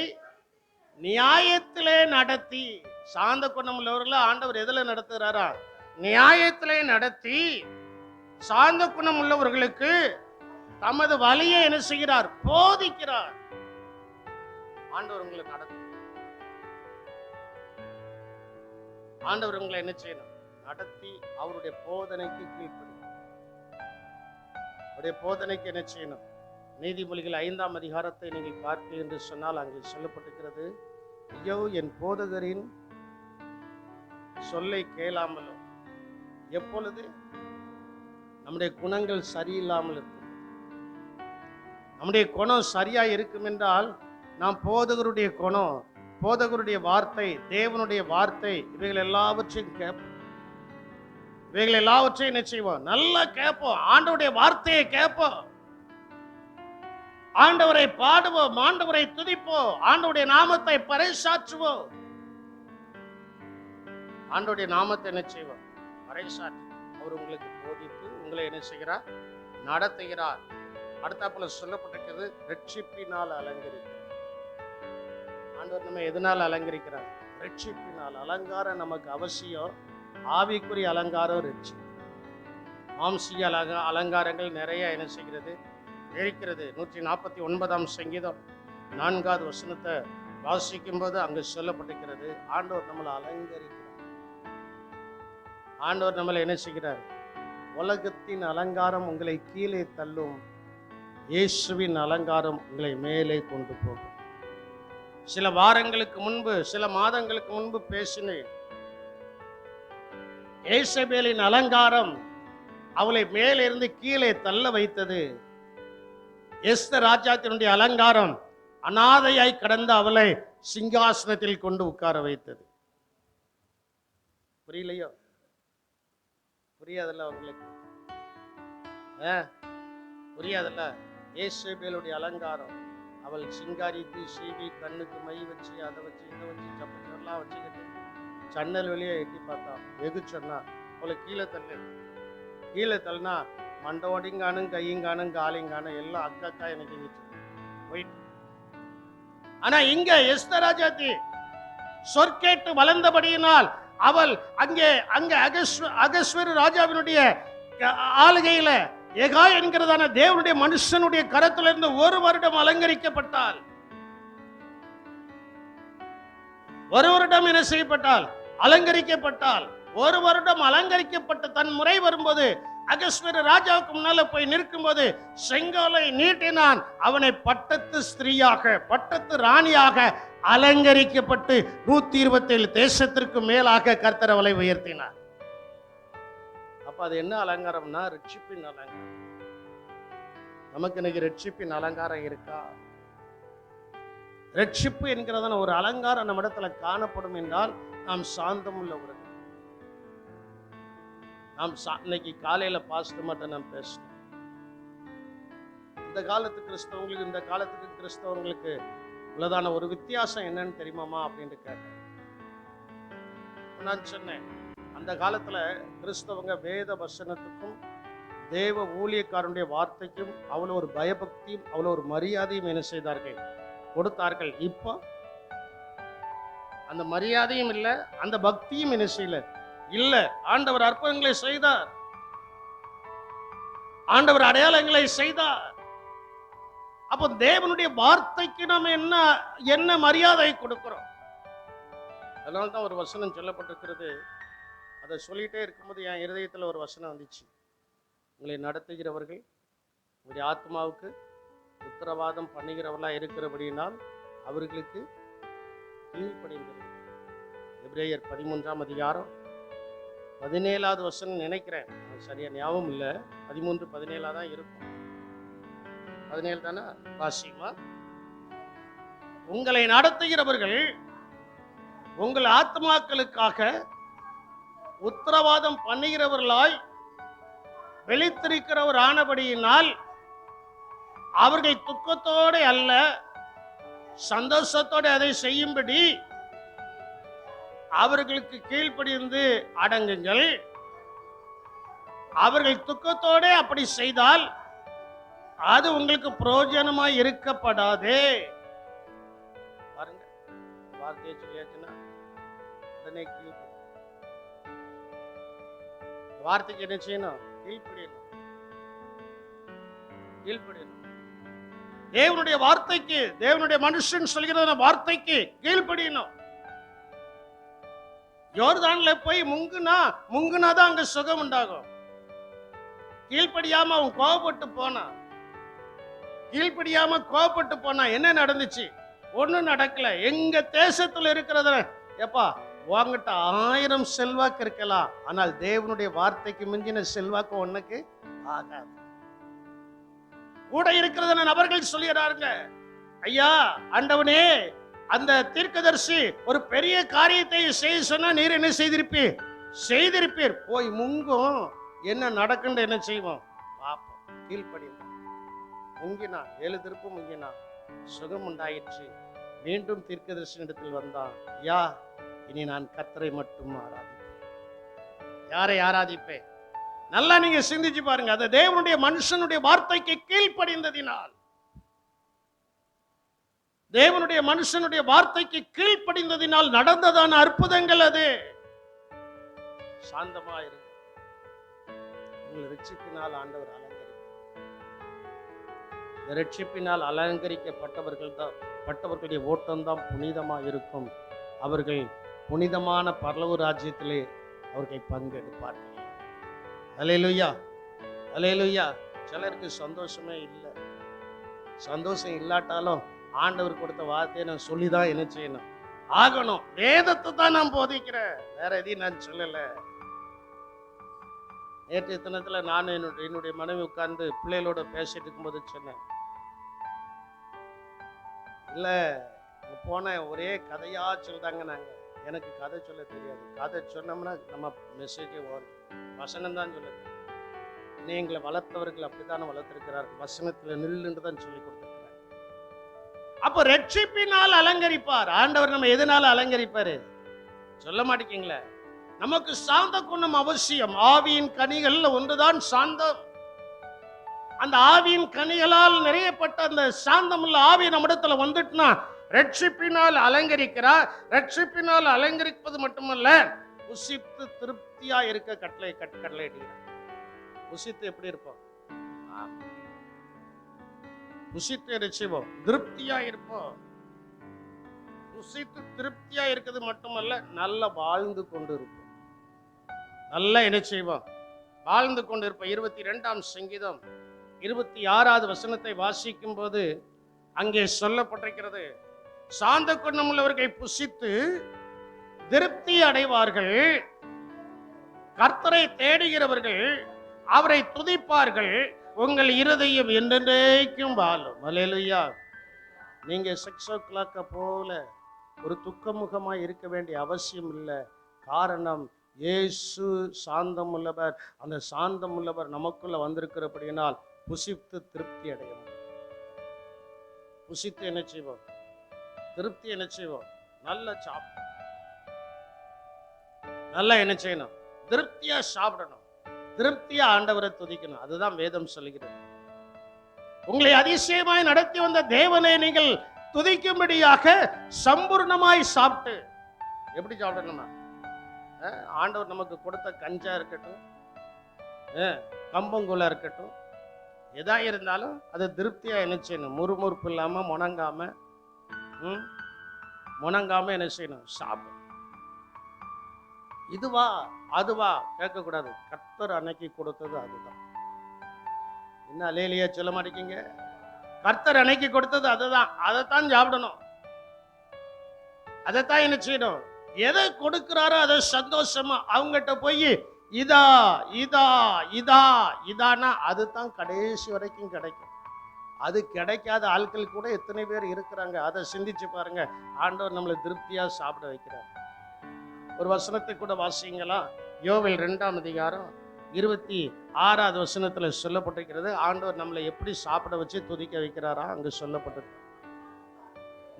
நியாயத்திலே நடத்தி. சாந்த குணம் உள்ளவர்களை ஆண்டவர் எதுல நடத்துகிறாரா? நியாயத்திலே நடத்தி சாந்த குணம் உள்ளவர்களுக்கு தமது வழியை என்ன செய்கிறார்? போதிக்கிறார். ஆண்டவர் உங்களை நடத்து. ஆண்டவர் உங்களை என்ன செய்யணும்? நடத்தி அவருடைய போதனைக்கு கீழ்ப்படி. அவருடைய போதனைக்கு என்ன செய்யணும்? நீதிமொழிகள் 5ஆம் அதிகாரத்தை நீங்கள் பார்க்க என்று சொன்னால் அங்கே சொல்லப்பட்டிருக்கிறது. ஐயோ, என் போதகரின் சொல்லை கேளாமலோ. எப்பொழுது நம்முடைய குணங்கள் சரியில்லாமல் இருக்கும். நம்முடைய குணம் சரியா இருக்கும் என்றால் நாம் போதகருடைய குணம், போதகருடைய வார்த்தை, தேவனுடைய வார்த்தை, இவைகள் எல்லாவற்றையும் கேட்போம். இவைகள் எல்லாவற்றையும் என்ன செய்வோம்? நல்லா கேட்போம். ஆண்டவருடைய வார்த்தையை கேட்போம். ஆண்டவரை பாடுவோம், ஆண்டவரை துதிப்போம், ஆண்டவருடைய நாமத்தை பறைசாற்றுவோம். ஆண்டவருடைய நாமத்தை என்ன செய்வோம்? பறைசாற்று. அவர் உங்களுக்கு போதித்து உங்களை என்ன செய்கிறார்? நடத்துகிறார். அடுத்தாப்புல சொல்லப்பட்டிருக்கிறது, ரட்சிப்பினால் அலங்கரிக்கிறார். ஆண்டவர் நம்ம எதனால் அலங்கரிக்கிறார்? ரட்சிப்பினால். அலங்காரம் நமக்கு அவசியம். ஆவிக்குரிய அலங்காரம் ரட்சி. மாம்சிய அலங்காரங்கள் நிறைய என்ன செய்கிறது? இருக்கிறது. 149ஆம் சங்கீதம் 4வது வசனத்தை வாசிக்கும் போது அங்கு சொல்லப்பட்டிருக்கிறது, ஆண்டவர் நம்மளை அலங்கரிக்கிறார். ஆண்டவர் நம்மளை என்ன செய்கிறார்? உலகத்தின் அலங்காரம் உங்களை கீழே தள்ளும், இயேசுவின் அலங்காரம் உங்களை மேலே கொண்டு போகும். சில வாரங்களுக்கு முன்பு, சில மாதங்களுக்கு முன்பு பேசினேன். ஏசபேலின் அலங்காரம் அவளை மேலிருந்து கீழே தள்ள வைத்தது. எஸ்தர் ராஜாத்தினுடைய அலங்காரம் அனாதையாய் கடந்த அவளை சிங்காசனத்தில் கொண்டு உட்கார வைத்தது. புரியலையோ? புரியாதல்ல அவங்களுக்கு? புரியாதல்ல? ஏசபேலுடைய அலங்காரம் அவள் சிங்காரித்து சீவி கண்ணுக்கு மை வச்சு அதை வச்சு இதை வச்சு சப்பச்செல்லாம் வச்சுக்கிட்டு சன்னல் வெளியே எட்டி பார்த்தா, வெகு சொன்னா அவளை கீழே தள்ளு. கீழே தள்ளினா மண்டோடிங்கானும் கையுங்கானும் காலிங்கானும் எல்லாம் அக்கா எனக்கு போயிட்டு. ஆனா இங்க எஸ்தர் ராஜாத்தி சொற்கேட்டு வளர்ந்தபடியினால் அவள் அங்கே அகஸ்வேரு ராஜாவினுடைய ஆளுகையில ஏகா என்கிறதான தேவனுடைய மனுஷனுடைய கரத்திலிருந்து 1 வருடம் அலங்கரிக்கப்பட்டால், 1 வருடம் என்ன செய்யப்பட்டால்? அலங்கரிக்கப்பட்டால். 1 வருடம் அலங்கரிக்கப்பட்ட தன் முறை வரும்போது அகஸ்வேரு ராஜாவுக்கு முன்னால போய் நிற்கும் போது செங்கோலை நீட்டினான். அவனை பட்டத்து ஸ்திரீயாக, பட்டத்து ராணியாக அலங்கரிக்கப்பட்டு 127 தேசத்திற்கு மேலாக கர்த்தர் அவளை உயர்த்தினார். அப்ப அது என்ன அலங்காரம்னா? ரட்சிப்பின் அலங்காரம். நமக்கு இன்னைக்கு ரட்சிப்பின் அலங்காரம் இருக்கா? ரட்சிப்பு என்கிறதான ஒரு அலங்காரம் நம்ம இடத்துல காணப்படும் என்றால் நாம் சாந்தம் உள்ளவர்கள். நாம் இன்னைக்கு காலையில பாஸ்டர் மட்டும் நாம் பேசணும். இந்த காலத்து கிறிஸ்தவங்களுக்கு இந்த காலத்துக்கு கிறிஸ்தவங்களுக்கு உள்ளதான ஒரு வித்தியாசம் என்னன்னு தெரியுமாமா அப்படின்னு கேட்டேன். நான் சொன்னேன், அந்த காலத்துல கிறிஸ்தவங்க வேத வசனத்துக்கும் தேவ ஊழியக்காரனுடைய வார்த்தைக்கும் அவ்வளோ ஒரு பயபக்தியும் அவ்வளோ ஒரு மரியாதையும் என்ன செய்தார்கள்? கொடுத்தார்கள். இப்போ அந்த மரியாதையும் இல்லை, அந்த பக்தியும் என்ன செய்யல இல்ல. ஆண்டவர் அற்புதங்களை செய்தார், ஆண்டவர் அடையாளங்களை செய்தார். அப்போ தேவனுடைய வார்த்தைக்கு நம்ம என்ன மரியாதை கொடுக்கிறோம்? அதனால்தான் ஒரு வசனம் சொல்லப்பட்டிருக்கிறது. அதை சொல்லிட்டே இருக்கும்போது என் இருதயத்தில் ஒரு வசனம் வந்துச்சு. உங்களை நடத்துகிறவர்கள் உங்களுடைய ஆத்மாவுக்கு உத்தரவாதம் பண்ணுகிறவர்களா இருக்கிறபடியினால் அவர்களுக்கு கீழ்ப்படிந்தது. எபிரேயர் 13ஆம் அதிகாரம் 17வது வசனம் நினைக்கிறேன், சரியா ஞாபகம் இல்லை. 13-17 தான் இருக்கும். 17 தானே? வாசிமா. உங்களை நடத்துகிறவர்கள் உங்கள் ஆத்மாக்களுக்காக உத்தரவாதம் பண்ணுகிறவர்களாய் வெளித்திருக்கிறவர் ஆனபடியினால் அவர்கள் துக்கத்தோடு அல்ல சந்தோஷத்தோடு அதை செய்யும்படி அவர்களுக்கு கீழ்ப்படிந்து அடங்குங்கள். அவர்கள் துக்கத்தோடு அப்படி செய்தால் அது உங்களுக்கு பிரயோஜனமாய் இருக்கப்படாதே. பாருங்க, வார்த்தையை சொல்லியாச்சுன்னா உடனே வார்த்தைக்கு என்ன செய்யணும்? கீழ்ப்படியணும். தேவனுடைய வார்த்தைக்கு, தேவனுடைய மனுஷன் சொல்கிற வார்த்தைக்கு கீழ்ப்படியணும். யோர்தான்ல போய் முங்குனாதான் அங்க சுகம் உண்டாகும். கீழ்ப்படியாம அவன் கோபப்பட்டு போனா என்ன நடந்துச்சு? ஒண்ணும் நடக்கல. எங்க தேசத்துல இருக்கிறத எப்பா உங்ககிட்ட 1000 செல்வாக்கு இருக்கலாம், ஆனால் தேவனுடைய வார்த்தைக்கு மிஞ்சின செல்வாக்கு உனக்கு ஆகாது. கூட இருக்கிறத நபர்கள் சொல்லிடுறாருங்க, ஐயா ஆண்டவனே அந்த தீர்க்கதரிசி ஒரு பெரிய காரியத்தை செய்ய சொன்னா நீர் என்ன செய்திருப்பீர். போய் முங்கும், என்ன நடக்குன்னு என்ன செய்வோம் பாப்போம். கீழ்ப்படி முங்கினா 7 திருப்பு முங்கினா சுகம் உண்டாயிற்று. மீண்டும் தீர்க்கதரிசி இடத்தில் வந்தான், ஐயா இனி நான் கர்த்தரை மட்டும் ஆராதிப்பேன். யாரை ஆராதிப்பேன்? நல்லா நீங்க சிந்திச்சு பாருங்க. அந்த தேவனுடைய மனுஷனுடைய வார்த்தைக்கு கீழ்ப்படிந்ததினால், தேவனுடைய மனுஷனுடைய வார்த்தைக்கு கீழ்ப்படிந்ததினால் நடந்ததான அற்புதங்கள் அது. சாந்தமாயிரு, உங்களை ரட்சிப்பினால் ஆண்டவர் அலங்கரிப்பார். ரட்சிப்பினால் அலங்கரிக்கப்பட்டவர்கள் தான் பட்டவர்களுடைய ஓட்டம்தான் புனிதமா இருக்கும். அவர்கள் புனிதமான பரலோக ராஜ்யத்திலே அவர்கள் பங்கெடுப்பார்கள். அல்லேலூயா, அல்லேலூயா. சிலருக்கு சந்தோஷமே இல்லை. சந்தோஷம் இல்லாட்டாலும் ஆண்டவர் கொடுத்த வார்த்தையை நான் சொல்லிதான் என்ன செய்யணும், ஆகணும். வேதத்தை தான் நான் போதிக்கிறேன், வேற எதையும் நான் சொல்லல. நேற்றைய தினத்துல நான் என்னுடைய மனைவி உட்கார்ந்து பிள்ளைகளோட பேசிட்டு இருக்கும்போது சொன்னேன், இல்ல போன ஒரே கதையா சொல்றாங்க. நாங்க எனக்கு கதை சொல்ல தெரியாது. கதை சொன்னோம்னா நம்ம மெசேஜே வரும். வசனம் தான் சொல்லுது. எங்களை வளர்த்தவர்கள் அப்படித்தானே வளர்த்திருக்கிறார்கள். வசனத்துல நில்லுன்னு தான் சொல்லி கொடுத்திருக்கிறார். அப்ப ரட்சிப்பினால் அலங்கரிப்பார் ஆண்டவர். நம்ம எதனால அலங்கரிப்பாரு சொல்ல மாட்டேங்களே. நமக்கு சாந்த குணம் அவசியம். ஆவியின் கனிகள் ஒன்றுதான் சாந்தம். அந்த ஆவியின் கனிகளால் நிறையப்பட்ட அந்த சாந்தம் உள்ள ஆவி நம்மிடத்துல வந்துட்டுனா ரட்சிப்பினால் அலங்கரிக்கிறார். ரட்சிப்பினால் அலங்கரிப்பது மட்டுமல்ல, புசித்து திருப்தியா இருக்க கட்டளை இடுகிறார். புசித்து எப்படி இருப்போம்? புசித்து ரட்சிப்போம், திருப்தியா இருப்போம். புசித்து திருப்தியா இருக்கிறது மட்டுமல்ல, நல்லா வாழ்ந்து கொண்டு இருப்போம். நல்லா என்ன செய்வோம்? வாழ்ந்து கொண்டு இருப்போம். 22ஆம் சங்கீதம் 26வது வசனத்தை வாசிக்கும் போது அங்கே சொல்லப்பட்டிருக்கிறது, சாந்த குணம் உள்ளவர்கள் புசித்து திருப்தி அடைவார்கள், கர்த்தரை தேடுகிறவர்கள் அவரை துதிப்பார்கள், உங்கள் இருதயம் என்றென்றைக்கும் வாழும். அல்லேலூயா. நீங்க 6 o'clock போல ஒரு துக்கமுகமாய் இருக்க வேண்டிய அவசியம் இல்லை. காரணம், இயேசு சாந்தம் உள்ளவர். அந்த சாந்தம் உள்ளவர் நமக்குள்ள வந்திருக்கிறபடியினால் புசித்து திருப்தி அடையும். புசித்து என்ன செய்வோம்? திருப்தி என்ன செய்வோம்? நல்ல சாப்பிடும். நல்லா என்ன செய்யணும்? திருப்தியா சாப்பிடணும், திருப்தியா ஆண்டவரை துதிக்கணும். அதுதான் வேதம் சொல்லுகிறது. உங்களை அதிசயமாய் நடத்தி வந்த தேவனை நீங்கள் துதிக்கும்படியாக சம்பூர்ணமாய் சாப்பிட்டு. எப்படி சாப்பிடணுமா? ஆண்டவர் நமக்கு கொடுத்த கஞ்சா இருக்கட்டும், கம்பங்கூழா இருக்கட்டும், எதா இருந்தாலும் அதை திருப்தியா என்ன செய்யணும்? முறுமுறுப்பு இல்லாம முணங்காம என்ன செய்யணும்? சாப்பிடும். இதுவா அதுவா கேட்கக்கூடாது. கர்த்தர் அன்னைக்கு கொடுத்தது அதுதான். என்ன அல்லேலூயா சொல்ல மாட்டேங்க? கர்த்தர் அன்னைக்கு கொடுத்தது அதுதான். அதைத்தான் சாப்பிடணும். அதைத்தான் என்ன செய்யணும்? எதை கொடுக்கிறாரோ அதை சந்தோஷமா அவங்ககிட்ட போய் இதா இதா இதா இதானா அதுதான் கடைசி வரைக்கும் கிடைக்கும். அது கிடைக்காத ஆட்கள் கூட எத்தனை பேர் இருக்கிறாங்க. அதை சிந்திச்சு பாருங்க. ஆண்டவர் நம்மளை திருப்தியா சாப்பிட வைக்கிறார். ஒரு வசனத்தை கூட வாசிங்களா? யோவேல் 2ஆம் அதிகாரம் 26வது வசனத்துல சொல்லப்பட்டிருக்கிறது. ஆண்டவர் நம்மளை எப்படி சாப்பிட வச்சு துதிக்க வைக்கிறாரா அங்கு சொல்லப்பட்டிருக்கு.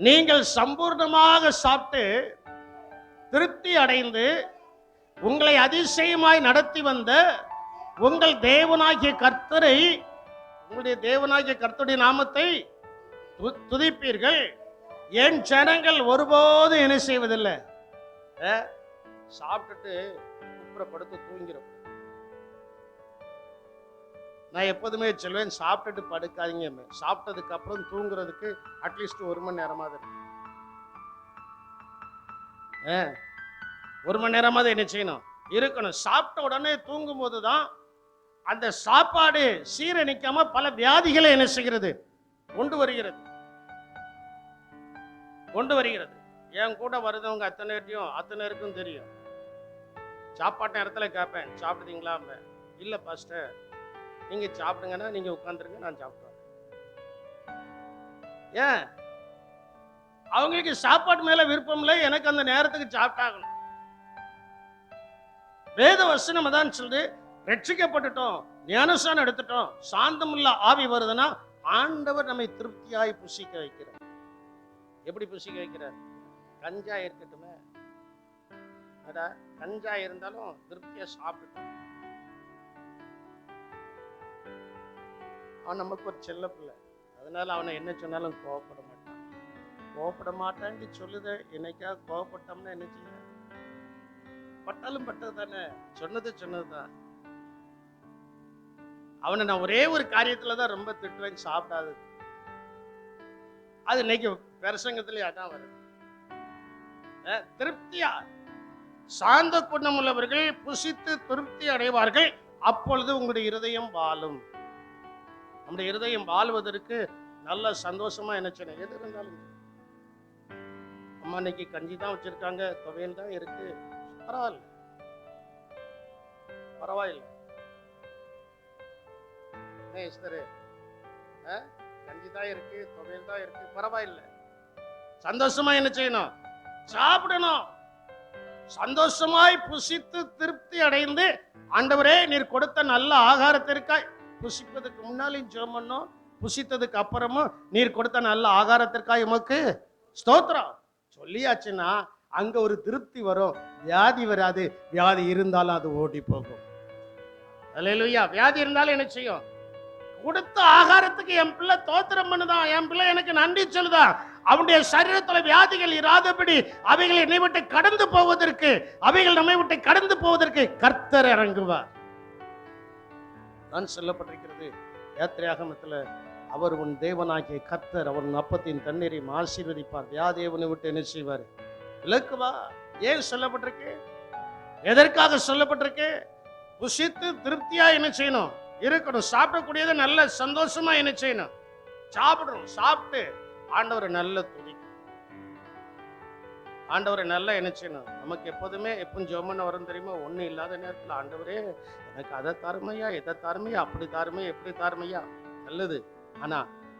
நீங்கள் சம்பூர்ணமாக சாப்பிட்டு திருப்தி அடைந்து உங்களை அதிசயமாய் நடத்தி வந்த உங்கள் தேவனாகிய கர்த்தரை, உங்களுடைய தேவனாகிய கர்த்தருடைய நாமத்தை துதிப்பீர்கள். என் ஜனங்கள் ஒருபோதும் என்ன செய்வதில்லை, சாப்பிட்டுட்டு குப்புறப்படுத்து தூங்கிறோம். நான் எப்போதுமே சொல்வேன், சாப்பிட்டுட்டு படுக்காதீங்க. சாப்பிட்டதுக்கு அப்புறம் தூங்குறதுக்கு அட்லீஸ்ட் 1 மணி நேரமாவது இருக்கு. 1 மணி நேரமாவது என்ன செய்யணும்? இருக்கணும். சாப்பிட்ட உடனே தூங்கும் போதுதான் அந்த சாப்பாடு சீரணிக்காம பல வியாதிகளை என்ன செய்கிறது? கொண்டு வருகிறது. என் கூட வருதவங்க அத்தனைக்கும் தெரியும். சாப்பாட்டு நேரத்தில் கேட்பேன், சாப்பிடுறீங்களா? இல்லை பாஸ்டர், நீங்க சாப்பிடுங்கன்னா நீங்க உட்காந்துருங்க, நான் சாப்பிடுவேன். ஏன்? அவங்களுக்கு சாப்பாடு மேல விருப்பம் இல்லை, எனக்கு அந்த நேரத்துக்கு சாப்பிட்டாகணும். வேத வசனம் தான் சொல்லுது, ரட்சிக்கப்பட்டுட்டோம், ஞானஸ்நானம் எடுத்துட்டோம், சாந்தமுள்ள ஆவி வருதுன்னா ஆண்டவர் நம்மை திருப்தியாய் புசிக்க வைக்கிறார். எப்படி புசிக்க வைக்கிறார்? கஞ்சா இருக்கட்டுமே, கஞ்சா இருந்தாலும் திருப்தியா சாப்பிட்டுட்டோம். அவன் நமக்கு ஒரு செல்ல பிள்ளை, அதனால அவனை என்ன சொன்னாலும் கோவப்பட மாட்டான்னு சொல்லுத. என்னைக்கா கோவப்பட்டோம்னா என்ன செய்ய? பட்டாலும் பட்டது தானே, சொன்னதுதான். அவனை நான் ஒரே ஒரு காரியத்துலதான் ரொம்ப திட்டுவேன், சாப்பிடாது. அது இன்னைக்கு பிரசங்கத்திலே அதான் வருது. திருப்தியா சாந்த குணம் உள்ளவர்கள் புசித்து திருப்தி அடைவார்கள், அப்பொழுது உங்களுடைய இருதயம் வாழும். நம்முடைய இருதயம் வாழ்வதற்கு நல்ல சந்தோஷமா என்ன செய்யணும்? எது இருந்தாலும் அம்மா இன்னைக்கு கஞ்சி தான் வச்சிருக்காங்க, துவையல் தான் இருக்கு, பரவாயில்ல பரவாயில்ல. கஞ்சி தான் இருக்கு, துவையல் தான் இருக்கு, பரவாயில்ல. சந்தோஷமா என்ன செய்யணும்? சாப்பிடணும். சந்தோஷமாய் புசித்து திருப்தி அடைந்து, ஆண்டவரே நீர் கொடுத்த நல்ல ஆகாரத்திற்காய், புசிப்பதுக்கு முன்னாலும் ஜெபம் பண்ணோம், புசித்ததுக்கு அப்புறமும் நீர் கொடுத்த நல்ல ஆகாரத்திற்காக உமக்கு ஸ்தோத்திரம் சொல்லியாச்சுன்னா அங்க ஒரு திருப்தி வரும். வியாதி வராது, வியாதி இருந்தாலும் அது ஓடி போகும். அல்லேலூயா. வியாதி இருந்தாலும் என்ன செய்யும்? கொடுத்த ஆகாரத்துக்கு என் பிள்ளை தோத்திரம் பண்ணுதான், என் பிள்ளை எனக்கு நன்றி சொல்லுதான். அவனுடைய சரீரத்துல வியாதிகள் இராதபடி அவைகளை என்னை விட்டு கடந்து போவதற்கு, அவைகள் நம்மை விட்டு கடந்து போவதற்கு கர்த்தர் இறங்குவார். நான் சொல்லப்பட்டிருக்கிறது யாத்திரையாகமத்தில், அவர் உன் தேவனாகிய கர்த்தர் அவர் அப்பத்தின் தண்ணீரையும் ஆசீர்வதிப்பார், வியாதேவனை விட்டு என்ன செய்வார்? விலக்குவா. ஏன் சொல்லப்பட்டிருக்கு? எதற்காக சொல்லப்பட்டிருக்கு? புசித்து திருப்தியா என்ன செய்யணும்? இருக்கணும். சாப்பிடக்கூடியதை நல்ல சந்தோஷமா என்ன செய்யணும்? சாப்பிடணும். சாப்பிட்டு ஆண்டவரை நல்ல துதி, ஆண்டவரை நல்லா என்ன செய்யணும்? நமக்கு எப்போதுமே எப்பவும் ஜெபம் வரும் தெரியுமா? ஒன்றும் இல்லாத நேரத்தில் ஆண்டவரே எனக்கு அதை தாருமையா, எதை தாருமையா, அப்படி தாருமையா, எப்படி தாருமையா, நல்லது. ஆனா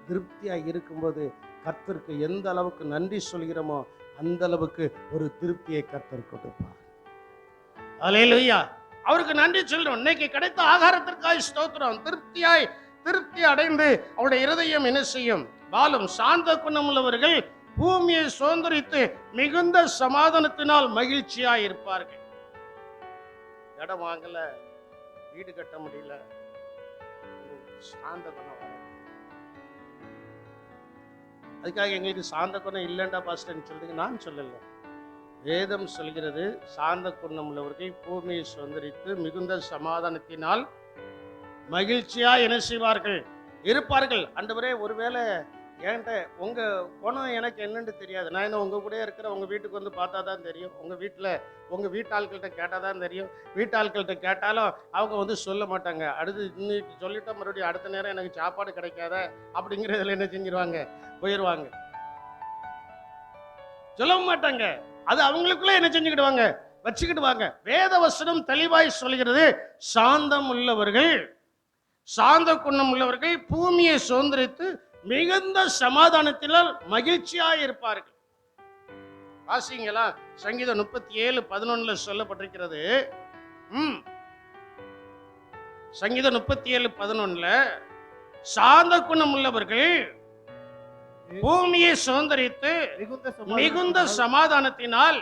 திருப்தியா இருக்கும்போது கர்த்தருக்கு எந்த அளவுக்கு நன்றி சொல்கிறோமோ அந்த அளவுக்கு ஒரு திருப்தியை கர்த்தர் கொடுப்பார். அல்லேலூயா. அவருக்கு நன்றி சொல்றோம். இன்னைக்கு கிடைத்த ஆகாரத்திற்காக ஸ்தோத்திரம். திருப்தி அடைந்து அவருடைய இருதயம் என்ன செய்யும்? வாழும். சாந்த குணம் உள்ளவர்கள் பூமியை சுதந்திரித்து மிகுந்த சமாதானத்தினால் மகிழ்ச்சியா இருப்பார்கள். இடம் வாங்கல, வீடு கட்ட முடியல, சாந்த குணம் வர. அதுக்காக எங்களுக்கு சாந்த குணம் இல்லைண்டா பாஸ்டர் சொல்றீங்க, நான் சொல்லல. வேதம் சொல்கிறது, சாந்த குணம் உள்ளவர்கள் பூமியை சுதந்திரித்து மிகுந்த சமாதானத்தினால் மகிழ்ச்சியா என்ன செய்வார்கள்? இருப்பார்கள். ஆண்டவரே, ஒருவேளை ஏன்ட்ட உங்க குணம் எனக்கு என்னன்னு தெரியாது, நான் என்ன உங்க கூட இருக்கிற, உங்க வீட்டுக்கு வந்து பார்த்தா தான் தெரியும், உங்க வீட்டாள்கள்கிட்ட கேட்டால் தான் தெரியும். வீட்டாள்கள்கிட்ட கேட்டாலும் அவங்க வந்து சொல்ல மாட்டாங்க. அடுத்து இன்னைக்கு சொல்லிட்டா மறுபடியும் அடுத்த நேரம் எனக்கு சாப்பாடு கிடைக்காத அப்படிங்கிறதுல என்ன செஞ்சிருவாங்க? போயிடுவாங்க, சொல்ல மாட்டாங்க. அது அவங்களுக்குள்ள என்ன செஞ்சுக்கிடுவாங்க? வச்சுக்கிடுவாங்க. வேத வசனம் தெளிவாய் சொல்கிறது, சாந்தம் உள்ளவர்கள், சாந்த குணம் உள்ளவர்கள் பூமியை சுதந்திரித்து மிகுந்த சமாதானத்தினால் மகிழ்ச்சியா இருப்பார்கள். வாசிங்களா? சங்கீதம் 37:11 சொல்லப்பட்டிருக்கிறது. சங்கீதம் 37:11 சாந்த குணம் உள்ளவர்கள் பூமியை சுதந்திரித்து மிகுந்த சமாதானத்தினால்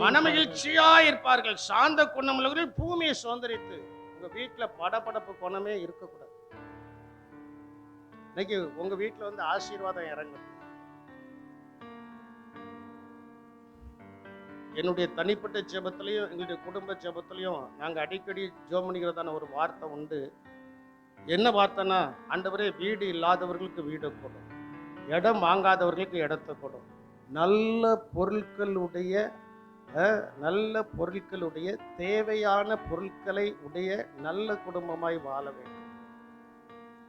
மனமகிழ்ச்சியா இருப்பார்கள். சாந்த குணம் உள்ளவர்கள் பூமியை சுதந்திரித்து. உங்க வீட்டுல படபடப்பு குணமே இருக்கக்கூடாது. இன்னைக்கு உங்க வீட்டுல வந்து ஆசீர்வாதம் இறங்கும். என்னுடைய தனிப்பட்ட ஜெபத்திலையும் எங்களுடைய குடும்ப ஜெபத்திலையும் நாங்க அடிக்கடி ஜெபம் பண்ணிக்கிறதான ஒரு வார்த்தை உண்டு. என்ன வார்த்தைனா, ஆண்டவரே வீடு இல்லாதவர்களுக்கு வீடு கொடும், இடம் வாங்காதவர்களுக்கு இடத்தை கொடும், நல்ல பொருட்களுடைய தேவையான பொருட்களை உடைய நல்ல குடும்பமாய் வாழ வேண்டும்.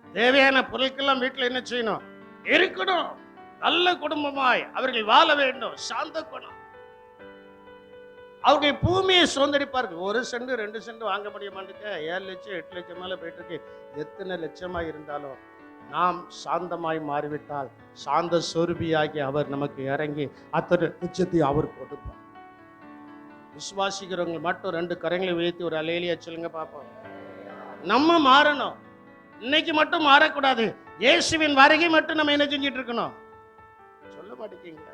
தேவையான பொருட்கள்லாம் வீட்டில் என்ன செய்யணும்? இருக்கணும். நல்ல குடும்பமாய் அவர்கள் வாழ வேண்டும். சாந்த குணம். அவர்கள் பூமியை சுதந்திரிப்பார்கள். 1 சென்ட் 2 சென்ட் வாங்க முடிய மாட்டேங்க, 7 லட்சம் 8 லட்சம் மேல போயிட்டு இருக்கு. எத்தனை லட்சமாய் இருந்தாலும் நாம் சாந்தமாய் மாறிவிட்டால் சாந்த சொருபியாகி அவர் நமக்கு இறங்கி அத்தனை லட்சத்தை அவர் கொடுப்பார். விசுவாசிக்கிறவங்க மட்டும் 2 கரங்களை உயர்த்தி ஒரு அல்லேலூயா சொல்லுங்க பாப்போம். நம்ம மாறணும். இன்னைக்கு மட்டும் மாறக்கூடாது. இயேசுவின் வருகை மட்டும் நம்ம என்ன செஞ்சிட்டு இருக்கணும்? சொல்ல மாட்டேங்க.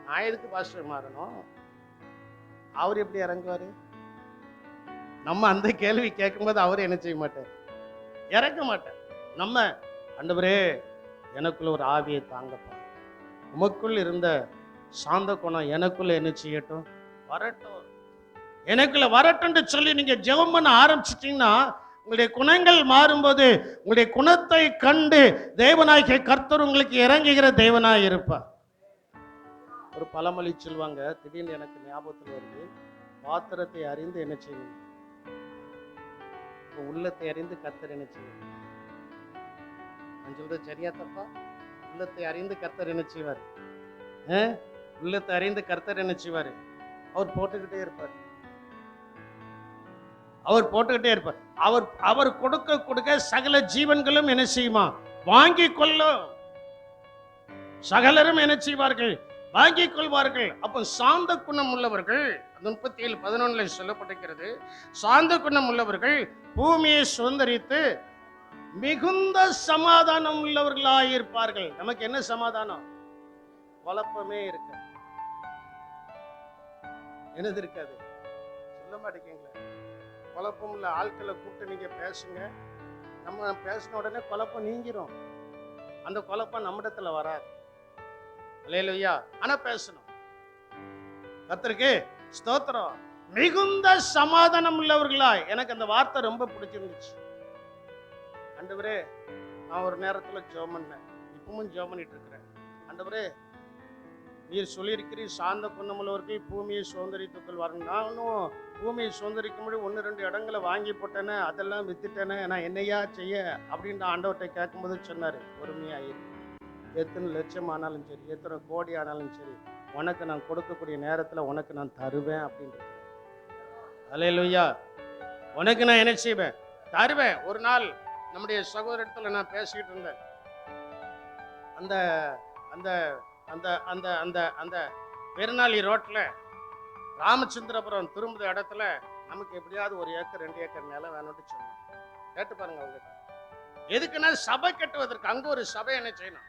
நான் எதுக்கு பாஸ்டர் மாறணும்? அவர் எப்படி இறங்குவாரு? நம்ம அந்த கேள்வி கேட்கும்போது அவர் என்ன செய்ய மாட்டார்? இறங்க மாட்டார். நம்ம ஆண்டவரே எனக்குள்ள ஒரு ஆவியை தாங்கப்பா, உமக்குள் இருந்த சாந்த குணம் எனக்குள்ள என்ன செய்யட்டும்? வரட்டும். எனக்குள்ள வரட்டும்னு சொல்லி நீங்க ஜெபம் பண்ண ஆரம்பிச்சிட்டீங்கன்னா உங்களுடைய குணங்கள் மாறும்போது உங்களுடைய குணத்தை கண்டு தேவனாகிய கர்த்தர் உங்களுக்கு இறங்குகிற தேவனாய் இருப்பார். ஒரு பழமொழி சொல்லுவாங்க, திடீர்னு எனக்கு ஞாபகத்தில் வருது. பாத்திரத்தை அறிந்து என்ன செய்யணும், உள்ளத்தை அறிந்து கர்த்தர் என்ன செய்யணும். நான் சொல்றது சரியா தப்பா? உள்ளத்தை அறிந்து கர்த்தர் என்ன செய்வார்? உள்ளத்தை அறிந்து கர்த்தர் என்ன செய்வார்? அவர் போட்டுக்கிட்டே இருப்பார். அவர் போட்டுக்கிட்டே இருப்பார். அவர் கொடுக்க கொடுக்க சகல ஜீவன்களும் என்ன செய்யுமா? வாங்கி கொள்ளும். சகலரும் என்ன செய்வார்கள்? வாங்கிக் கொள்வார்கள். அப்போ சாந்த குணம் உள்ளவர்கள், 37:11 சொல்லப்பட்டிருக்கிறது, சாந்த குணம் உள்ளவர்கள் பூமியை சுதந்தரித்து மிகுந்த சமாதானம் உள்ளவர்களாயிருப்பார்கள். நமக்கு என்ன சமாதானம்? குழப்பமே இருக்காது. என்னது இருக்காது? சொல்ல மாட்டேங்களா? குழப்பம் உள்ள ஆட்களை கூப்பிட்டு நீங்க பேசுங்க. நம்ம பேசின உடனே குழப்பம் நீங்கிரும். அந்த குழப்பம் நம்மிடத்துல வராது. அல்லேலூயா. ஆனா பேசணும். கர்த்தருக்கு ஸ்தோத்திரம். மிகுந்த சமாதானம் உள்ளவர்களா. எனக்கு அந்த வார்த்தை ரொம்ப பிடிச்சிருந்துச்சு. ஆண்டவரே, நான் ஒரு நேரத்துல ஜெபம் பண்ணேன், இப்பவும் ஜெபம் பண்ணிட்டு இருக்கிறேன். ஆண்டவரே, நீர் சொல்லியிருக்கிறீர் சாந்த குணமுள்ளவர்கள் பூமியை சுதந்திரித்துக் கொள்வார்கள். நானும் பூமியை சுதந்திரிக்கும்படி 1-2 இடங்களை வாங்கி போட்டேனே, அதெல்லாம் வித்துட்டேனே, நான் என்னையா செய்ய அப்படின்னு ஆண்டவர்கிட்ட கேட்கும்போது சொன்னாரு, பொறுமையாயிரு. எத்தனை லட்சம் ஆனாலும் சரி, எத்தனை கோடி ஆனாலும் சரி, உனக்கு நான் கொடுக்கக்கூடிய நேரத்தில் உனக்கு நான் தருவேன் அப்படின்றது. அல்லேலூயா. உனக்கு நான் என்ன செய்வேன்? தருவேன். ஒரு நாள் நம்முடைய சகோதரத்தில் நான் பேசிக்கிட்டு இருந்தேன். அந்த அந்த அந்த அந்த அந்த அந்த பெருநாளி ரோட்டில் ராமச்சந்திரபுரம் திரும்புத இடத்துல நமக்கு எப்படியாவது 1 ஏக்கர் 2 ஏக்கர் நிலம் வேணும்னு சொன்னேன். கேட்டு பாருங்க அவங்ககிட்ட. எதுக்குன்னா சபை கட்டுவதற்கு. அங்கே ஒரு சபை என்ன செய்யணும்.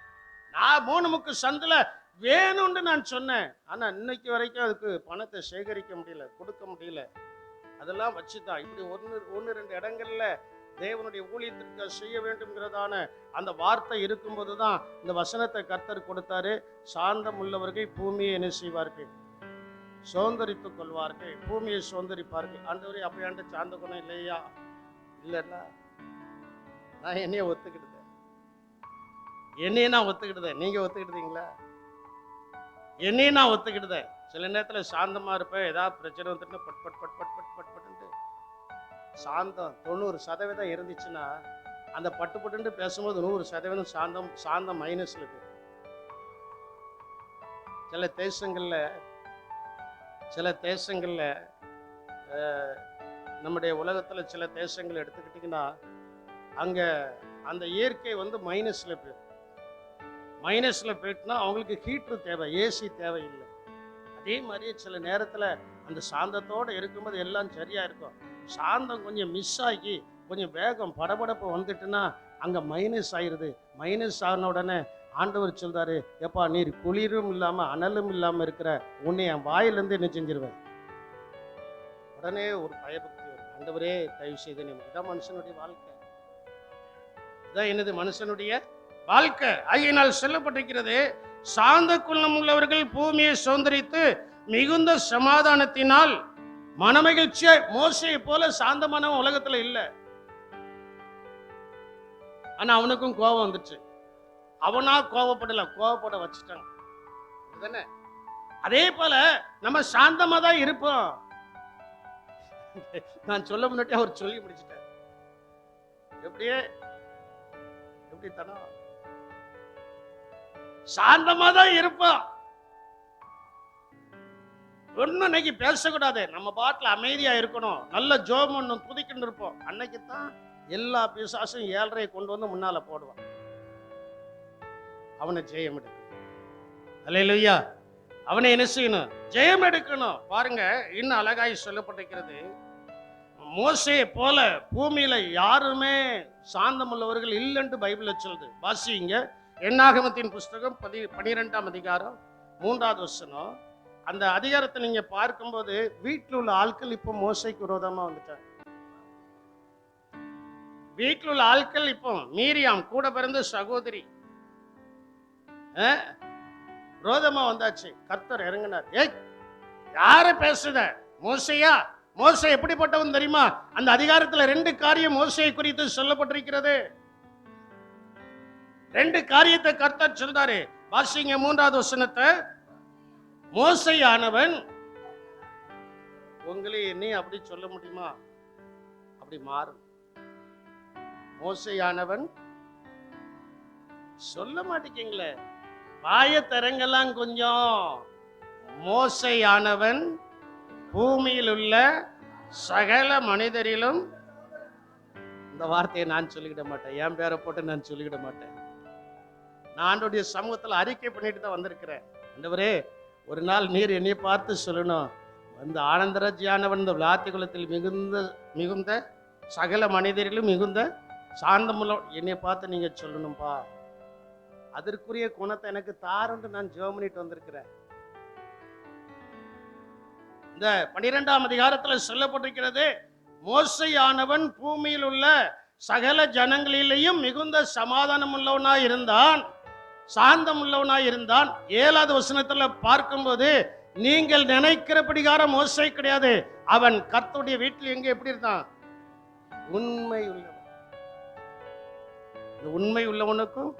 நான் 3 முக்கு சந்தில் வேணும்னு நான் சொன்னேன். ஆனால் இன்னைக்கு வரைக்கும் அதுக்கு பணத்தை சேகரிக்க முடியல, கொடுக்க முடியல. அதெல்லாம் வச்சுதான் இப்படி 1-2 இடங்கள்ல தேவனுடைய ஊழியத்திற்கு செய்ய வேண்டும்ங்கிறதான அந்த வார்த்தை இருக்கும்போது தான் இந்த வசனத்தை கர்த்தர் கொடுத்தாரு. சாந்தம் உள்ளவர்கள் பூமியை என்ன செய்வார்கள்? சுதந்திரித்துக் கொள்வார்கள், பூமியை சுதந்திரிப்பார்கள். ஆண்டவரே, அப்படியாண்டு சாந்த குணம் இல்லையா? இல்லைல்ல. நான் என்னைய ஒத்துக்கிட்டேன். நான் ஒத்துக்கிட்டேன். நீங்க ஒத்துக்கிட்டீங்களா? என்னையும் நான் ஒத்துக்கிட்டேன். சில நேரத்தில் சாந்தமா இருப்பேன். ஏதாவது பிரச்சனை வந்துட்டு but but but but but but பட்டு சாந்தம் 90% இருந்துச்சுன்னா அந்த பட்டு பட்டு பேசும்போது 100% சாந்தம் மைனஸ்ல இருக்கு. சில தேசங்கள்ல நம்முடைய உலகத்துல சில தேசங்கள் எடுத்துக்கிட்டீங்கன்னா அங்க அந்த இயற்கை மைனஸ்ல போயிட்டுனா அவங்களுக்கு ஹீட்ரு தேவை, ஏசி தேவையில்லை. அதே மாதிரி சில நேரத்தில் அந்த சாந்தத்தோடு இருக்கும்போது எல்லாம் சரியா இருக்கும். சாந்தம் கொஞ்சம் மிஸ் ஆகி கொஞ்சம் வேகம் படபடப்பு வந்துட்டுன்னா அங்கே மைனஸ் ஆயிடுது. மைனஸ் ஆன உடனே ஆண்டவர் சொல்றாரு, எப்பா நீர் குளிரும் இல்லாமல் அனலும் இல்லாமல் இருக்கிற உன்னை என் வாயிலேருந்து என்ன செஞ்சிருவேன். உடனே ஒரு பயபக்தி வரும். ஆண்டவரே தயவு செய்து நீ. இதான் மனுஷனுடைய வாழ்க்கை. இதான் என்னது மனுஷனுடைய வாழ்க்கை. ஆகையினால் சொல்லப்பட்டிருக்கிறது, சாந்த குணம் உள்ளவர்கள் பூமியை சுதந்திரித்து மிகுந்த சமாதானத்தினால் மனமகிழ்ச்சியா. மோசையை போல சாந்தமானவன் உலகத்துல இல்ல. ஆனா அவனுக்கும் கோபம் வந்துச்சு. அவனா கோபப்படல, கோபப்பட வச்சுட்டாங்க. அதே போல நம்ம சாந்தமா தான் இருப்போம். நான் சொல்ல முன்னாடி அவர் சொல்லி முடிச்சுட்டார். எப்படி தானோ சாந்தமா தான் இருப்போம். ஒன்னும் இன்னைக்கு பேசக்கூடாது. நம்ம பாட்டில் அமைதியா இருக்கணும். நல்ல ஜோம் ஒன்னும் துதிக்கிட்டு இருப்போம். அன்னைக்கு தான் எல்லா பிசாசும் 7:30 கொண்டு வந்து முன்னால போடுவான். அவனை ஜெயம் எடுக்கணும். அல்லேலூயா. அவனை என்ன செய்யணும்? ஜெயம் எடுக்கணும். பாருங்க, இன்னும் அழகாய் சொல்லப்பட்டிருக்கிறது, மோசையை போல பூமியில யாருமே சாந்தமுள்ளவர்கள் இல்லைன்னு பைபிள்ல சொல்லுது. வாசிங்க, என்னாகமத்தின் புஸ்தகம் 12ஆம் அதிகாரம் 3வது வசனம். அந்த அதிகாரத்தை நீங்க பார்க்கும்போது வீட்டில் உள்ள ஆட்கள் இப்போ மோசைக்கு விரோதமா வந்துட்டாங்க. வீட்டில் உள்ள ஆட்கள் இப்போ மீரியாம் கூட பிறந்த சகோதரி விரோதமா வந்தாச்சு. கர்த்தர் இறங்கினார். யார பேசுத? மோசையா? மோசே எப்படிப்பட்டவன் தெரியுமா? அந்த அதிகாரத்துல 2 காரியம் மோசேயை குறித்து சொல்லப்பட்டிருக்கிறது. 2 காரியத்தை கர்த்தர் சொல்றாரு. வாசிங்க 3வது வசனத்தை. மோசேயானவன், உங்களே என்னை அப்படி சொல்ல முடியுமா? அப்படி மாறும். மோசேயானவன் சொல்ல மாட்டேங்கீங்களே, வாய திறங்கலாம் கொஞ்சம். மோசேயானவன் பூமியில் உள்ள சகல மனிதரிலும், இந்த வார்த்தையை நான் சொல்லிக்கிட மாட்டேன், என் பேரை போட்டு நான் சொல்லிக்கிட மாட்டேன். நான் ஆண்டவருடைய சமூகத்தில் அறிக்கை பண்ணிட்டு தான் வந்திருக்கிறேன். ஆண்டவரே, ஒரு நாள் நீர் என்னை பார்த்து சொல்லணும், அந்த ஆனந்தராஜியானவன் இந்த விளாத்தி குலத்தில் மிகுந்த சகல மனிதரிலும் மிகுந்த சாந்தமுள்ள என்னை பார்த்து நீங்க சொல்லணும்பா. அதற்குரிய குணத்தை எனக்கு தாருன்னு நான் ஜெபம் பண்ணிட்டு வந்திருக்கிறேன். இந்த 12ஆம் அதிகாரத்துல சொல்லப்பட்டிருக்கிறது, மோசேயானவன் பூமியில் உள்ள சகல ஜனங்களிலேயும் மிகுந்த சமாதானம் உள்ளவனாய் இருந்தான், சாந்தம் உள்ளவனாய் இருந்தான். 7வது வசனத்துல பார்க்கும்போது, நீங்கள் நினைக்கிற பிரகாரம் மோசே கிடையாது, அவன் கர்த்தருடைய வீட்டில் எங்க எப்படி இருந்தான்? உண்மை உள்ளவன். உண்மை உள்ளவனுக்கும்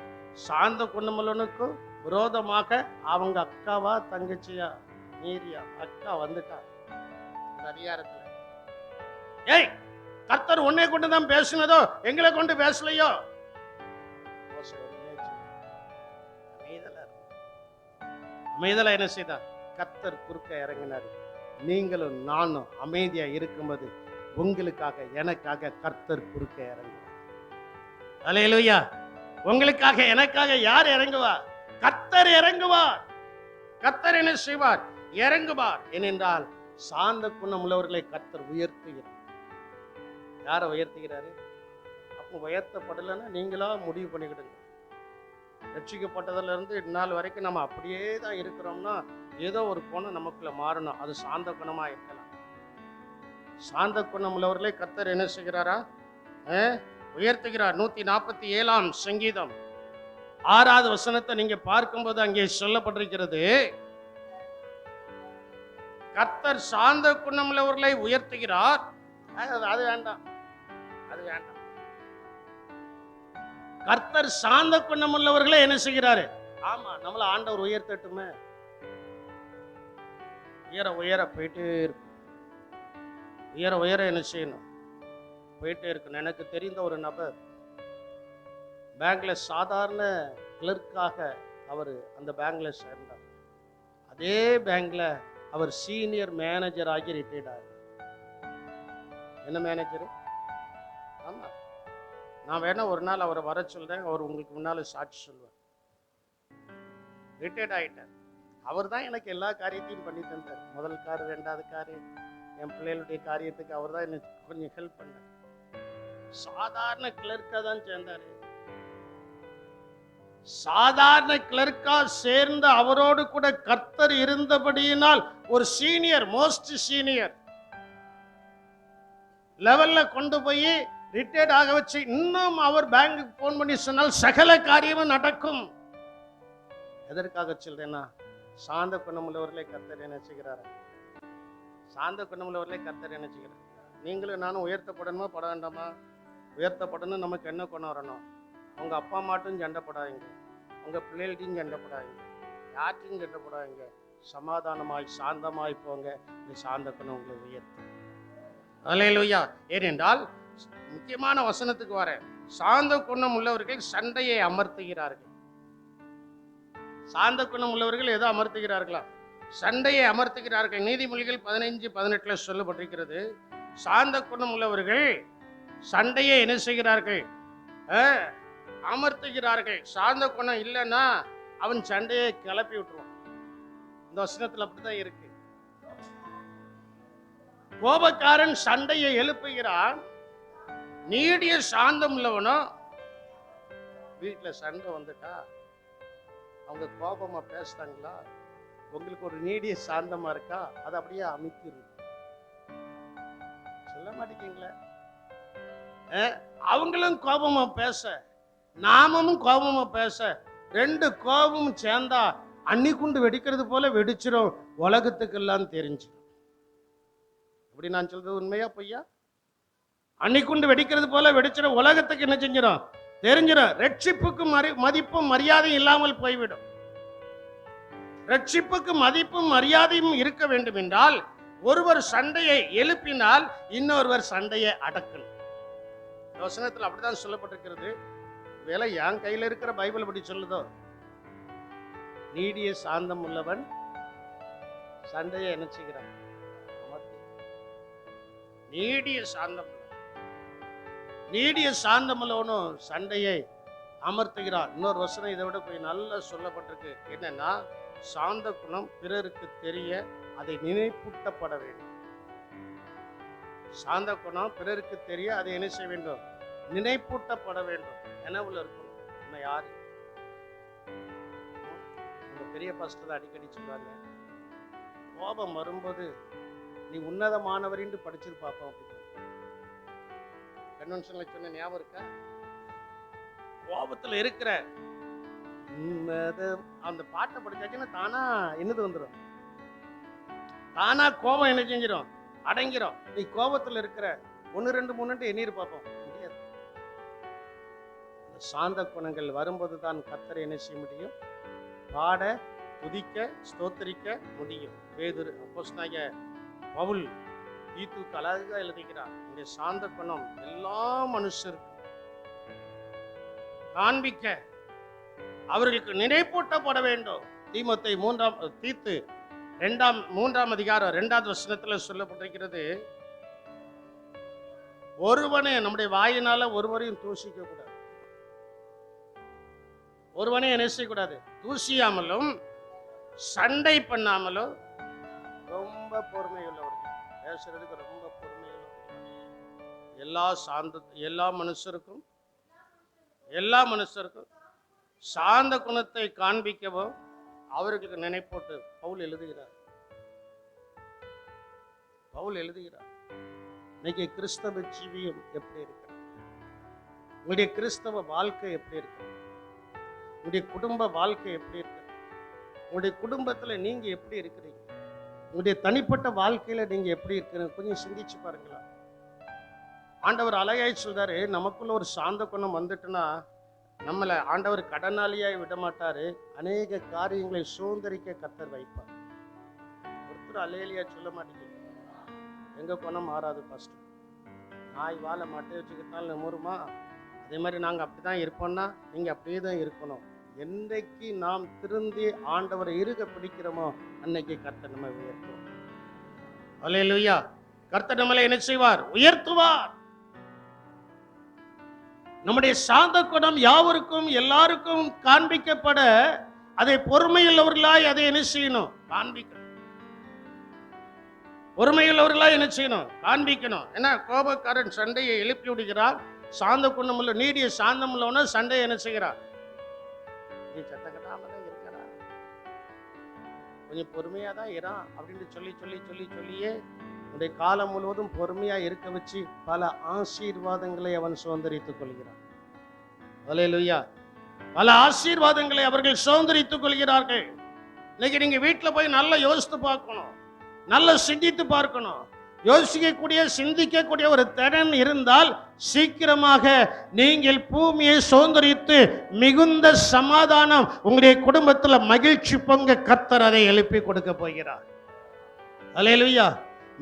சாந்த குணமுள்ளவனுக்கும் விரோதமாக அவங்க அக்காவா தங்கச்சியா நீரியா அக்கா வந்துட்டா இந்த அதிகாரத்துல. ஏய், கர்த்தர் உன்னை கொண்டு தான் பேசினதோ, எங்களை கொண்டு பேசலையோ? அமைதலா என்ன செய்தார்? கர்த்தர் குறுக்க இறங்கினார். நீங்களும் நானும் அமைதியா இருக்கும்போது உங்களுக்காக எனக்காக கர்த்தர் குறுக்க இறங்குவார். அல்லேலூயா. உங்களுக்காக எனக்காக யார் இறங்குவார்? கர்த்தர் இறங்குவார். கர்த்தர் என்ன செய்வார்? இறங்குவார். ஏனென்றால் சாந்த குணம் உள்ளவர்களை கர்த்தர் உயர்த்துகிறார். யாரை உயர்த்துகிறாரு? அப்போ உயர்த்தப்படலைன்னா நீங்களா முடிவு பண்ணிக்கிடுங்க. ரட்சிக்கப்பட்டதுல இருந்து இந்நாள் வரைக்கும் நம்ம அப்படியே தான் இருக்கிறோம்னா ஏதோ ஒரு குணம் நமக்குள்ள மாறணும். அது சாந்த குணமா இருக்கலாம். சாந்த குணம் உள்ளவர்களை கர்த்தர் என்ன செய்கிறாரா? உயர்த்துகிறார். 147ஆம் சங்கீதம் 6வது வசனத்தை நீங்க பார்க்கும்போது அங்கே சொல்லப்பட்டிருக்கிறது, கர்த்தர் சாந்த குணம் உள்ளவர்களை உயர்த்துகிறார். அது வேண்டாம், அது வேண்டாம். கர்த்தர் சாந்த குணம் உள்ளவர்களை என்ன செய்கிறாரு? ஆமா, நம்மள ஆண்டவர் உயர்த்தட்டுமே. உயர உயர போயிட்டே இருக்கும். உயர உயர என்ன செய்யணும்? போயிட்டே இருக்கணும். எனக்கு தெரிந்த ஒரு நபர் பேங்க்ல சாதாரண கிளர்க்காக அவர் அந்த பேங்க்ல சேர்ந்தார். அதே பேங்க்ல அவர் சீனியர் மேனேஜர் ஆகி ரிட்டையர்ட் ஆகிறார். என்ன மேனேஜர்? ஆமா, நான் வேணா ஒரு நாள் அவரை வர சொல்றேன், அவர் உங்களுக்கு முன்னால சாட்சி சொல்வார். ரிட்டையர்ட் ஆகிட்டார். அவர் தான் எனக்கு எல்லா காரியத்தையும் பண்ணி தந்தார். முதல் கார், 2வது காரு, என் பிள்ளைகளுடைய காரியத்துக்கு அவர் தான் எனக்கு கொஞ்சம் ஹெல்ப் பண்ணார். சாதாரண கிளர்க்கா தான் சேர்ந்தாரு. சாதாரண கிளர்க்கா சேர்ந்த அவரோடு கூட கர்த்தர் இருந்தபடியினால் ஒரு சீனியர், மோஸ்ட் சீனியர் லெவல்ல கொண்டு போய் ரிட்டையர்ட் ஆக வச்சு, இன்னும் அவர் பேங்குக்கு போன் பண்ணி சொன்னால் சகல காரியமும் நடக்கும். எதற்காக சொல்றேன்னா, சாந்த குணமுள்ளவர்களே கர்த்தர் என்ன செய்கிறார்? சாந்த குணமுள்ளவர்களே கர்த்தர் என்ன செய்கிறார்? நீங்களும் நானும் உயர்த்தப்படணுமா பட வேண்டாமா? உயர்த்தப்படணும். நமக்கு என்ன குணம் வரணும்? உங்க அப்பா அம்மாட்டும் சண்டைப்படாதீங்க, உங்க பிள்ளைகள்ட்டையும் சண்டைப்படாதீங்க, யார்ட்டையும் சண்டைப்படாதீங்க. சமாதானமாய் சாந்தமாய் போங்க. இந்த சாந்த குணம் உங்களை உயர்த்தும். அல்லேலூயா. ஏனென்றால் முக்கியமான வசனத்துக்கு வர, சாந்த குணம் உள்ளவர்கள் சண்டையை அமர்த்துகிறார்கள். சாந்த குணம் உள்ளவர்கள் எதோ அமர்த்துகிறார்களா? சண்டையை அமர்த்துகிறார்கள். நீதிமொழிகள் 15:18 சொல்லப்பட்டிருக்கிறது, சாந்த குணம் உள்ளவர்கள் சண்டையை என்ன செய்கிறார்கள்? அமர்த்துகிறார்கள். சாந்த குணம் இல்லைன்னா அவன் சண்டையை கிளப்பி விட்டுருவான். இந்த வசனத்தில் அப்படிதான் இருக்கு. கோபக்காரன் சண்டையை எழுப்புகிறான். நீடிய சாந்தம் உள்ளவனோ, வீட்டுல சண்டை வந்துட்டா அவங்க கோபமா பேசுறாங்களா, உங்களுக்கு ஒரு நீடிய சாந்தமா இருக்கா, அதை அப்படியே அமைக்கிறது. சொல்ல மாட்டேங்கீங்களே. அவங்களும் கோபமா பேச, நாமும் கோபமா பேச, 2 கோபமும் சேர்ந்தா அன்னி குண்டு வெடிக்கிறது போல வெடிச்சிடும். உலகத்துக்கெல்லாம் தெரிஞ்சிடும். இப்படி நான் சொல்றது உண்மையா பொய்யா? அன்னைக்குண்டு வெடிக்கிறது போல வெடிச்சிட உலகத்துக்கு என்ன செஞ்சிடும்? தெரிஞ்சிடும். ரட்சிப்புக்கு மதிப்பும் மரியாதையும் இல்லாமல் போய்விடும். ரட்சிப்புக்கு மதிப்பும் மரியாதையும் இருக்க வேண்டும் என்றால் ஒருவர் சண்டையை எழுப்பினால் இன்னொருவர் சண்டையை அடக்கணும். வசனத்தில் அப்படிதான் சொல்லப்பட்டிருக்கிறது. வேலை என் கையில இருக்கிற பைபிள் படி சொல்லுதோ, நீடிய சாந்தம் உள்ளவன் சண்டையை என்ன செய்கிறான்? நீடிய சாந்தம், நீடிய சாந்தம் உள்ளவனும் சண்டையை அமர்த்துகிறான். இன்னொரு வசனம் இதை விட போய் நல்லா சொல்லப்பட்டிருக்கு. என்னன்னா, சாந்த குணம் பிறருக்கு தெரிய அதை நினைப்பூட்டப்பட வேண்டும். சாந்த குணம் பிறருக்கு தெரிய அதை என்ன செய்ய வேண்டும்? நினைப்பூட்டப்பட வேண்டும். நினைவுல இருக்கணும். நம்ம யாரு? பெரிய பாஸ்டர் அடிக்கடி சொல்றாங்க, கோபம் வரும்போது நீ உன்னதமானவர் என்று படிச்சிரு பார்ப்போம் அப்படின்னு கன்வென்ஷன்ல சொன்ன ஞாபகம் இருக்கா? கோபத்துல இருக்கிற அந்த பாட்டை படிச்சாச்சுன்னா தானா என்னது வந்துடும்? தானா கோபம் என்ன செஞ்சிடும்? அடங்கிரும். நீ கோபத்துல இருக்கிற 1 2 3 எண்ணீர் பார்ப்போம், முடியாது. சாந்த குணங்கள் வரும்போது தான் கர்த்தரை என்ன செய்ய முடியும்? பாட, துதிக்க, ஸ்தோத்திரிக்க முடியும். பேதுரு அப்போஸ்தலனாகிய பவுல் தீத்துக்கு அழகா எழுதுகிறார். இந்த சாந்த குணம் எல்லா மனுஷருக்கும் காண்பிக்க அவர்களுக்கு நினைப்பூட்டப்பட வேண்டும். தீத்து 3 அதிகாரம் 2வது வசனத்துல சொல்லப்பட்டிருக்கிறது, ஒருவனை நம்முடைய வாயினால ஒருவரையும் தூஷிக்க கூடாது. ஒருவனை என்ன செய்யக்கூடாது? தூசியாமலும் சண்டை பண்ணாமலும் ரொம்ப பொறுமை உள்ளவர்கள், பேசுறதுக்கு ரொம்ப பொறுமை உள்ளவர்கள். எல்லா மனுஷருக்கும் சாந்த குணத்தை காண்பிக்கவும் அவர்களுக்கு நினைப்போட்டு பவுல் எழுதுகிறார். இன்னைக்கு கிறிஸ்தவ ஜீவியம் எப்படி இருக்கு? உங்களுடைய கிறிஸ்தவ வாழ்க்கை எப்படி இருக்கு? உங்களுடைய குடும்ப வாழ்க்கை எப்படி இருக்கு? உங்களுடைய குடும்பத்துல நீங்க எப்படி இருக்கிறீங்க? உங்களுடைய தனிப்பட்ட வாழ்க்கையில நீங்க எப்படி இருக்கிறீங்க? கொஞ்சம் சிந்திச்சு பாருங்களா. ஆண்டவர் அழகாய் சொல்றாரு, நமக்குள்ள ஒரு சாந்த குணம் வந்துட்டுன்னா நம்மளை ஆண்டவர் கடனாளியாய் விட மாட்டாரு. அநேக காரியங்களை சுதந்திரிக்க கர்த்தர் வைப்பார். ஒருத்தர் அலையிலியா சொல்ல மாட்டேங்குது, எங்க குணம் மாறாது பாஸ்டர், நாய் வாழை மட்டை வச்சுக்கிட்டாலும் நம்புருமா? அதே மாதிரி நாங்கள் அப்படிதான் இருப்போம்னா நீங்க அப்படியே தான் இருக்கணும். என்றைக்கு நாம் திருந்தி ஆண்டவரை இருக பிடிக்கிறோமோ அன்னைக்கு கர்த்தர் நம்ம உயர்த்துவோம். அல்லேலூயா. கர்த்தர் நம்மளை என்ன செய்வார்? உயர்த்துவார். நம்முடைய சாந்த குணம் யாவருக்கும் எல்லாருக்கும் காண்பிக்கப்பட அதை பொறுமையுள்ளவர்களாய் அதை என்ன செய்யணும்? காண்பிக்கணும். பொறுமையுள்ளவர்களாய் என்ன செய்யணும்? காண்பிக்கணும். ஏன்னா கோபக்காரன் சண்டையை எழுப்பி விடுகிறார். சாந்த குணம் உள்ள நீடிய சாந்தம் உள்ளவன சண்டையை என்ன செய்கிறார்? நீ சத்தம் கட்டாமதான் இருக்கிறா, கொஞ்சம் பொறுமையா தான் இரா அப்படின்னு சொல்லியே உடைய காலம் முழுவதும் பொறுமையா இருக்க வச்சு பல ஆசீர்வாதங்களை அவன் சுதந்திரித்துக் கொள்கிறான். அல்லேலூயா. பல ஆசீர்வாதங்களை அவர்கள் சுதந்திரித்துக் கொள்கிறார்கள். இன்னைக்கு நீங்க வீட்டுல போய் நல்லா யோசித்து பார்க்கணும், நல்லா சிந்தித்து பார்க்கணும். யோசிக்கக்கூடிய சிந்திக்கக்கூடிய ஒரு திறன் இருந்தால் சீக்கிரமாக நீங்கள் பூமியை சுதந்திரித்து மிகுந்த சமாதானம் உங்களுடைய குடும்பத்துல மகிழ்ச்சி பொங்க கர்த்தர் அதை எழுப்பி கொடுக்க போகிறார். அல்லேலூயா.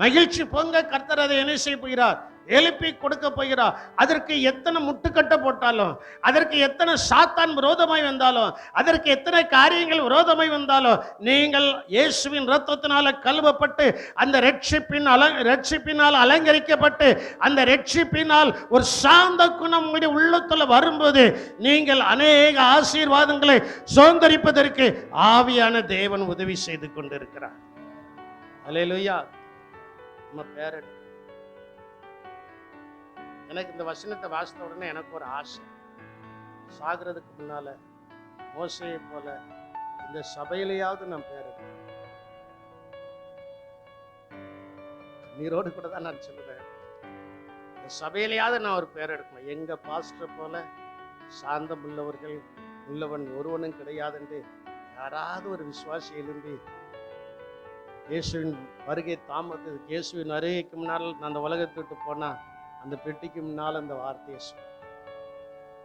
மகிழ்ச்சி பொங்க கர்த்தர் அதை என்ன செய்ய போகிறார்? எழுப்பி கொடுக்க போகிறார். அதற்கு எத்தனை முட்டுக்கட்டை போட்டாலும், அதற்கு எத்தனை சாத்தான் விரோதமாய் வந்தாலும், அதற்கு எத்தனை காரியங்கள் விரோதமாய் வந்தாலும், நீங்கள் இயேசுவின் இரத்தத்தினால கழுவப்பட்டு அந்த ரட்சிப்பினால் அலங்கரிக்கப்பட்டு அந்த ரட்சிப்பினால் ஒரு சாந்த குணம் உங்களுடைய உள்ளத்துல வரும்போது நீங்கள் அநேக ஆசீர்வாதங்களை சுதந்திரிப்பதற்கு ஆவியான தேவன் உதவி செய்து கொண்டிருக்கிறார். அல்லேலூயா. நம்ம பேரன், எனக்கு இந்த வசனத்தை வாசித்த உடனே எனக்கு ஒரு ஆசை, சாகிறதுக்கு முன்னால மோசேயை போல இந்த சபையிலேயாவது நான் பேரன். நீரோடு கூட தான் நான் சொல்லுவேன், இந்த சபையிலேயாவது நான் ஒரு பேர் எடுக்கணும். எங்க பாஸ்டர் போல சாந்தம் உள்ளவன் ஒருவனும் கிடையாது என்று யாராவது ஒரு விசுவாசி எழும்பி இயேசுவின் வருகை தாமதத்துக்கு, இயேசுவின் வருகைக்கு முன்னால் நான் அந்த உலகத்தை விட்டு போனா அந்த பெட்டிக்கு முன்னால் அந்த வார்த்தையை சொல்ல.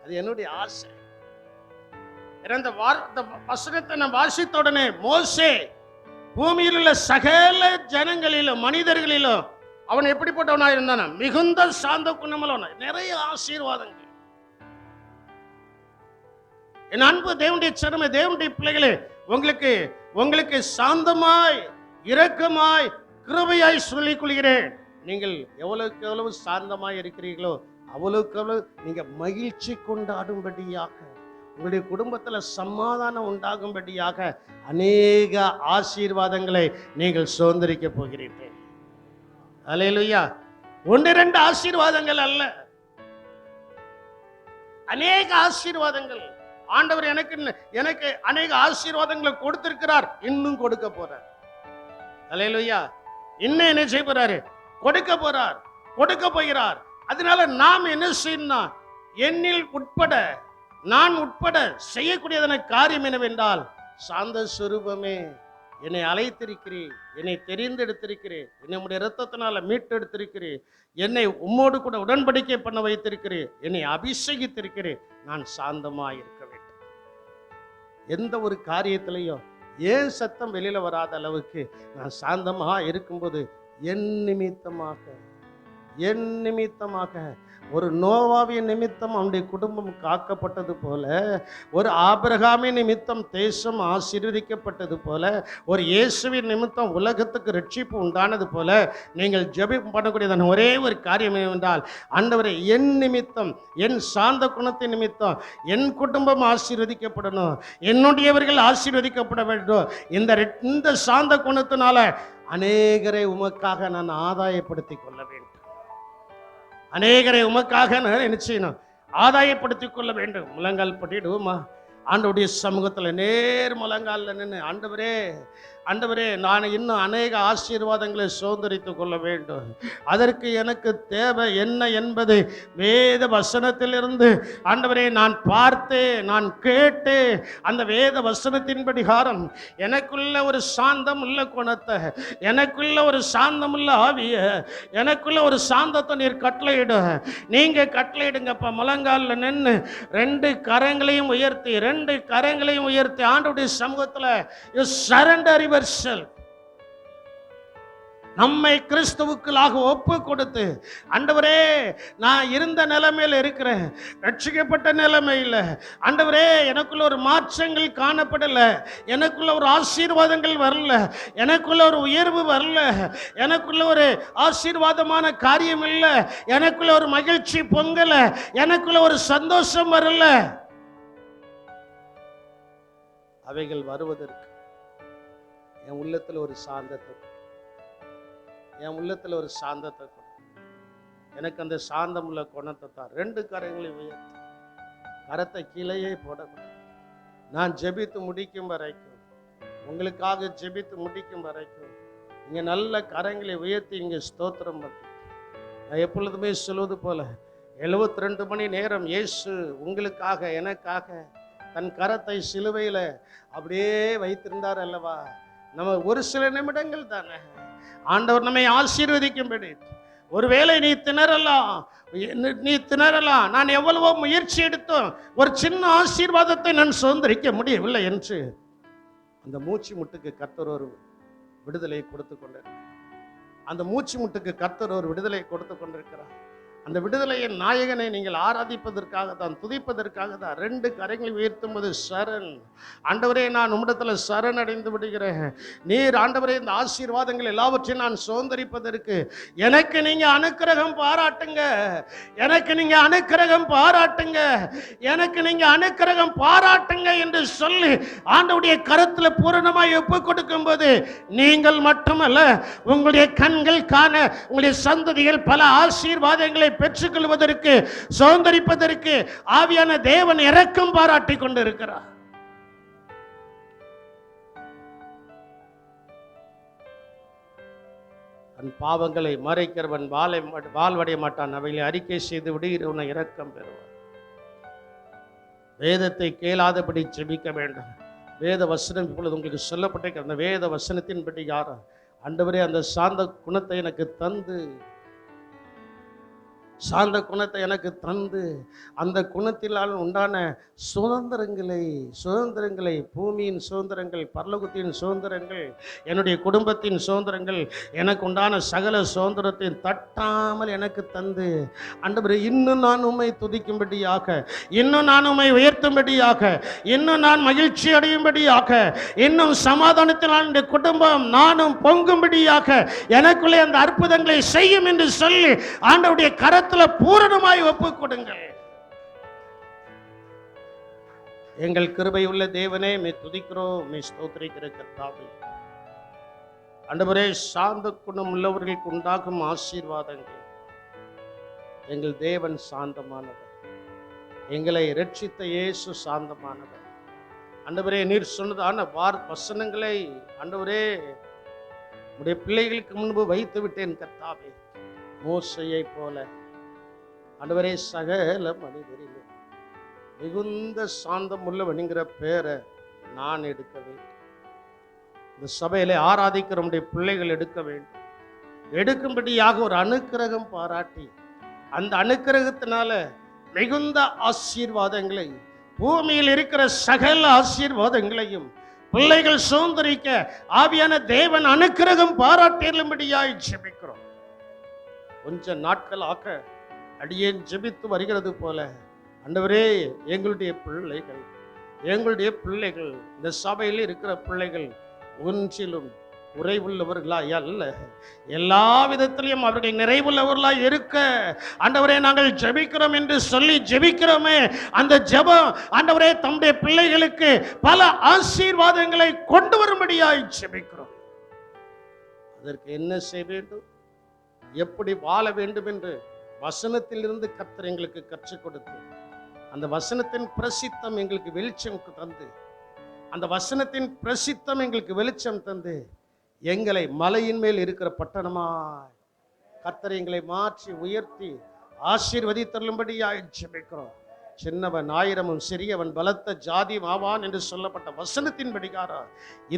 அது என்னுடைய ஆசை. இந்த வசனத்தை நான் வாசித்த உடனே மோசே பூமியில் உள்ள சகல ஜனங்களிலும் மனிதர்களிலும் அவன் எப்படிப்பட்டவனா இருந்தானா? மிகுந்த சாந்த குணமுள்ளவனா, நிறைய ஆசீர்வாதங்கள். என் அன்பு தேவனுடைய சனமே, தேவனுடைய பிள்ளைகளே, உங்களுக்கு உங்களுக்கு சாந்தமாய் இரக்கமாய் கிருபையாய் சொல்லிக் கொள்கிறேன். நீங்கள் எவ்வளவுக்கு எவ்வளவு சாந்தமாய் இருக்கிறீர்களோ அவ்வளவுக்கு எவ்வளவு நீங்க மகிழ்ச்சி கொண்டாடும்படியாக, உங்களுடைய குடும்பத்துல சமாதானம் உண்டாகும்படியாக அநேக ஆசீர்வாதங்களை நீங்கள் சுதந்திரிக்க போகிறீர்கள். அல்லேலூயா. 1-2 ஆசீர்வாதங்கள் அல்ல, அநேக ஆசீர்வாதங்கள். ஆண்டவர் எனக்கு அநேக ஆசீர்வாதங்களை கொடுத்திருக்கிறார், இன்னும் கொடுக்க போறார். அல்லேலூயா. இன்னும் என்ன செய்ய போறாரு? கொடுக்க போறார், கொடுக்க போகிறார். அதனால நாம் என்ன செய்யணும்? என்னில் உட்பட, நான் உட்பட செய்யக்கூடியதான காரியம் என்னவென்றால், சாந்த சுரூபமே, என்னை அழைத்திருக்கிறீர், என்னை தெரிந்தெடுத்திருக்கிறீர், என்னுடைய இரத்தத்தினால மீட்டெடுத்திருக்கிறீர், என்னை உம்மோடு கூட உடன்படிக்கை பண்ண வைத்திருக்கிறீர், என்னை அபிஷேகித்திருக்கிறீர். நான் சாந்தமாய் இருக்க வேண்டும். எந்த ஒரு காரியத்திலையும் ஏன் சத்தம் வெளியில வராத அளவுக்கு நான் சாந்தமா இருக்கும்போது என் நிமித்தமாக ஒரு நோவாவின் நிமித்தம் அவனுடைய குடும்பம் காக்கப்பட்டது போல, ஒரு ஆபிரகாமின் நிமித்தம் தேசம் ஆசீர்வதிக்கப்பட்டது போல, ஒரு இயேசுவின் நிமித்தம் உலகத்துக்கு ரட்சிப்பு உண்டானது போல, நீங்கள் ஜெபம் பண்ணக்கூடியதான ஒரே ஒரு காரியம் என்னவென்றால், ஆண்டவரே என் நிமித்தம், என் சாந்த குணத்தின் நிமித்தம் என் குடும்பம் ஆசீர்வதிக்கப்படணும், என்னுடையவர்கள் ஆசீர்வதிக்கப்பட வேண்டும். இந்த சாந்த குணத்தினால அநேகரை உமக்காக நான் ஆதாயப்படுத்திக் கொள்ள வேண்டும். அநேகரை உமக்காக நான் என்ன செய்யணும்? ஆதாயப்படுத்திக் கொள்ள வேண்டும். முழங்கால் பட்டிடுவோமா? ஆண்டவருடைய சமூகத்தில் நேர் முழங்கால நின்று, ஆண்டவரே நான் இன்னும் அநேக ஆசீர்வாதங்களை சுதந்திரித்துக் கொள்ள வேண்டும். அதற்கு எனக்கு தேவை என்ன என்பதை வேத வசனத்திலிருந்து ஆண்டவரே நான் பார்த்து, நான் கேட்டு, அந்த வேத வசனத்தின்படிகாரம் எனக்குள்ள ஒரு சாந்தம் உள்ள குணத்தை, எனக்குள்ள ஒரு சாந்தம் உள்ள ஆவிய, எனக்குள்ள ஒரு சாந்தத்தை நீர் கட்டளையிடு. நீங்க கட்டளையிடுங்கப்பா. முழங்காலில் நின்று 2 கரங்களையும் உயர்த்தி ஆண்டவருடைய சமூகத்தில் you surrender yourself. நம்மை கிறிஸ்துவுக்குள்ளாக ஒப்பு கொடுத்து, ஆண்டவரே நான் இருந்த நிலைமையில் இருக்கிறேன், ரட்சிக்கப்பட்ட நிலைமையில், ஆண்டவரே எனக்குள்ள ஒரு மாற்றங்கள் காணப்படல, எனக்குள்ள ஒரு ஆசீர்வாதங்கள் வரல, எனக்குள்ள ஒரு உயர்வு வரல, எனக்குள்ள ஒரு ஆசீர்வாதமான காரியம் இல்லை, எனக்குள்ள ஒரு மகிழ்ச்சி பொங்கல, எனக்குள்ள ஒரு சந்தோஷம் வரல. அவைகள் வருவதற்கு என் உள்ளத்துல ஒரு சாந்தத்தை, எனக்கு அந்த சாந்தம் உள்ள குணத்தை தான். 2 கரங்களையும் உயர்த்தி, கரத்தை கீழேயே போடக்கூடாது. நான் ஜெபித்து முடிக்கும் வரைக்கும், உங்களுக்காக ஜெபித்து முடிக்கும் வரைக்கும் இங்க நல்ல கரங்களை உயர்த்தி இங்க ஸ்தோத்திரம் பண்ணி, நான் எப்பொழுதுமே சொல்வது போல 72 மணி நேரம் இயேசு உங்களுக்காக எனக்காக தன் கரத்தை சிலுவையில் அப்படியே வைத்திருந்தார் அல்லவா? நம்ம ஒரு சில நிமிடங்கள் தானே ஆண்டவர் நம்மை ஆசீர்வதிக்கும்படி. ஒருவேளை நீ திணறலாம், நான் எவ்வளவோ முயற்சி எடுத்தோம், ஒரு சின்ன ஆசீர்வாதத்தை நான் சுதந்திரிக்க முடியவில்லை என்று அந்த மூச்சு முட்டுக்கு கர்த்தர் ஒரு விடுதலை கொடுத்து கொண்டிருக்கிறார். அந்த மூச்சு முட்டுக்கு கர்த்தர் ஒரு விடுதலை கொடுத்து கொண்டிருக்கிறார். அந்த விடுதலையின் நாயகனை நீங்கள் ஆராதிப்பதற்காக தான், துதிப்பதற்காக தான் 2 கரங்களை உயர்த்தும் போது சரண், ஆண்டவரே நான் உம்மிடத்தில் சரண் அடைந்து விடுகிறேன். நீர் ஆண்டவரே இந்த ஆசீர்வாதங்கள் எல்லாவற்றையும் நான் சுதந்திரிப்பதற்கு எனக்கு நீங்க அனுக்கிரகம் பாராட்டுங்க, எனக்கு நீங்க அனுக்கிரகம் பாராட்டுங்க என்று சொல்லி ஆண்டவருடைய கரத்தில் பூரணமாய் ஒப்பு கொடுக்கும் போது நீங்கள் மட்டுமல்ல, உங்களுடைய கண்கள் காண, உங்களுடைய சந்ததிகள் பல ஆசீர்வாதங்களை பெற்றுக்கொள்வதற்கு, சுதந்திரிப்பதற்கு ஆவியான தேவன் இரக்கம் பாராட்டி கொண்டிருக்கிறார். தன் பாவங்களை மறைக்கிறவன் வாழ்வடைய மாட்டான், அவைகளை அறிக்கை செய்து விடுகிறவனை இரக்கம் பெறுவான். வேதத்தை கேளாதபடி ஜெபிக்க வேண்டும். வேத வசனம் இப்பொழுது உங்களுக்கு சொல்லப்பட்ட அந்த வேத வசனத்தின்படி யாரும் ஆண்டவரே அந்த சாந்த குணத்தை எனக்கு தந்து, சாந்த குணத்தை எனக்கு தந்து, அந்த குணத்தினால் உண்டான சுதந்திரங்களை, பூமியின் சுதந்திரங்கள், பரலோகத்தின் சுதந்திரங்கள், என்னுடைய குடும்பத்தின் சுதந்திரங்கள், எனக்கு உண்டான சகல சுதந்திரத்தை தட்டாமல் எனக்கு தந்து, ஆண்டவரே இன்னும் நான் உம்மை துதிக்கும்படியாக, இன்னும் நான் உம்மை உயர்த்தும்படியாக, இன்னும் நான் மகிழ்ச்சி அடையும்படியாக, இன்னும் சமாதானத்தினால் என்னுடைய குடும்பம் நானும் பொங்கும்படியாக எனக்குள்ளே அந்த அற்புதங்களை செய்யும் என்று சொல்லி ஆண்டவருடைய கரத்தில் பூரணமாய் ஒப்புக் கொடுங்கள். எங்கள் கிருபை உள்ள தேவனே, மே துதிக்கிறோம், மே ஸ்தோத்திரிக்கிற கர்த்தாவே. ஆண்டவரே, சாந்த குணம் உள்ளவர்களுக்கு உண்டாகும் ஆசீர்வாதங்கள். எங்கள் தேவன் சாந்தமானவர், எங்களை இரட்சித்த இயேசு சாந்தமானவர். ஆண்டவரே, நீர் சொன்னதான வசனங்களை ஆண்டவரே உடைய பிள்ளைகளுக்கு முன்பு வைத்து விட்டேன் கர்த்தாவே. மோசையை போல ஆண்டவரே, சகல மனிதரிலும் மிகுந்த சாந்தம் உள்ளவனுங்கிற பேரை நான் எடுக்க வேண்டும். இந்த சபையிலே ஆராதிக்கிற நம்முடைய பிள்ளைகள் எடுக்க வேண்டும். எடுக்கும்படியாக ஒரு அனுக்கிரகம் பாராட்டி, அந்த அனுக்கிரகத்தினால மிகுந்த ஆசீர்வாதங்களை, பூமியில் இருக்கிற சகல ஆசீர்வாதங்களையும் பிள்ளைகள் சுதந்திரிக்க ஆவியான தேவன் அனுக்கிரகம் பாராட்டியும்படியாய் ஜெபிக்கிறோம். கொஞ்ச நாட்கள் ஆக்க அடியேன் ஜெபித்து வருகிறது போல ஆண்டவரே, எங்களுடைய பிள்ளைகள் இந்த சபையில் இருக்கிற பிள்ளைகள் ஒன்றிலும் குறைவுள்ளவர்களாய் அல்ல, எல்லா விதத்திலையும் அவர்கள் நிறைவுள்ளவர்களாய் இருக்க ஆண்டவரே நாங்கள் ஜெபிக்கிறோம் என்று சொல்லி ஜெபிக்கிறோமே, அந்த ஜெபம் ஆண்டவரே தம்முடைய பிள்ளைகளுக்கு பல ஆசீர்வாதங்களை கொண்டு வரும்படியாய் ஜெபிக்கிறோம். அதற்கு என்ன செய்ய வேண்டும், எப்படி வாழ வேண்டும் என்று வசனத்திலிருந்து கர்த்தர் எங்களுக்கு கற்றுக் கொடுத்து, அந்த வசனத்தின் பிரசித்தம் எங்களுக்கு வெளிச்சம் தந்து, அந்த வசனத்தின் பிரசித்தம் எங்களுக்கு வெளிச்சம் தந்து எங்களை மலையின் மேல் இருக்கிற பட்டணமாய் கர்த்தர் எங்களை மாற்றி உயர்த்தி ஆசீர்வதித்தருளும்படியாய் ஜெபிக்கிறோம். சின்னவன் ஆயிரமும் சிறியவன் பலத்த ஜாதி ஆவான் என்று சொல்லப்பட்ட வசனத்தின் படிக்காரா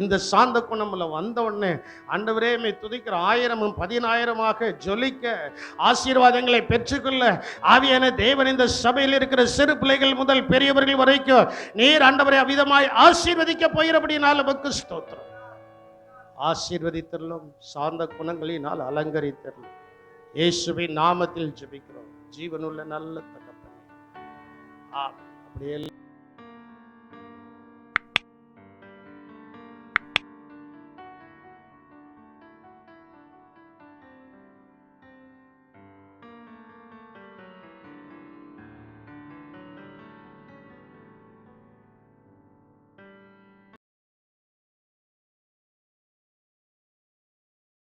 இந்த சாந்த குணம்ல வந்த உடனே ஆண்டவரே மே துதிக்கிற 1000ம் 10000மாக ஜொலிக்க ஆசீர்வாதங்களை பெற்றுக்கொள்ள ஆவியான தேவன் இந்த சபையில் இருக்கிற சிறு பிள்ளைகள் முதல் பெரியவர்கள் வரைக்கும் நீர் ஆண்டவரை அவிதமாய் ஆசீர்வதிக்க போகிறபடினால் உமக்கு ஸ்தோத்திரம். ஆசீர்வதித்தருளும், சார்ந்த குணங்களினால் அலங்கரித்தருளும். இயேசுவின் நாமத்தில் ஜெபிக்கிறோம் ஜீவனுள்ள நல்ல தகப்பனே. அப்படியே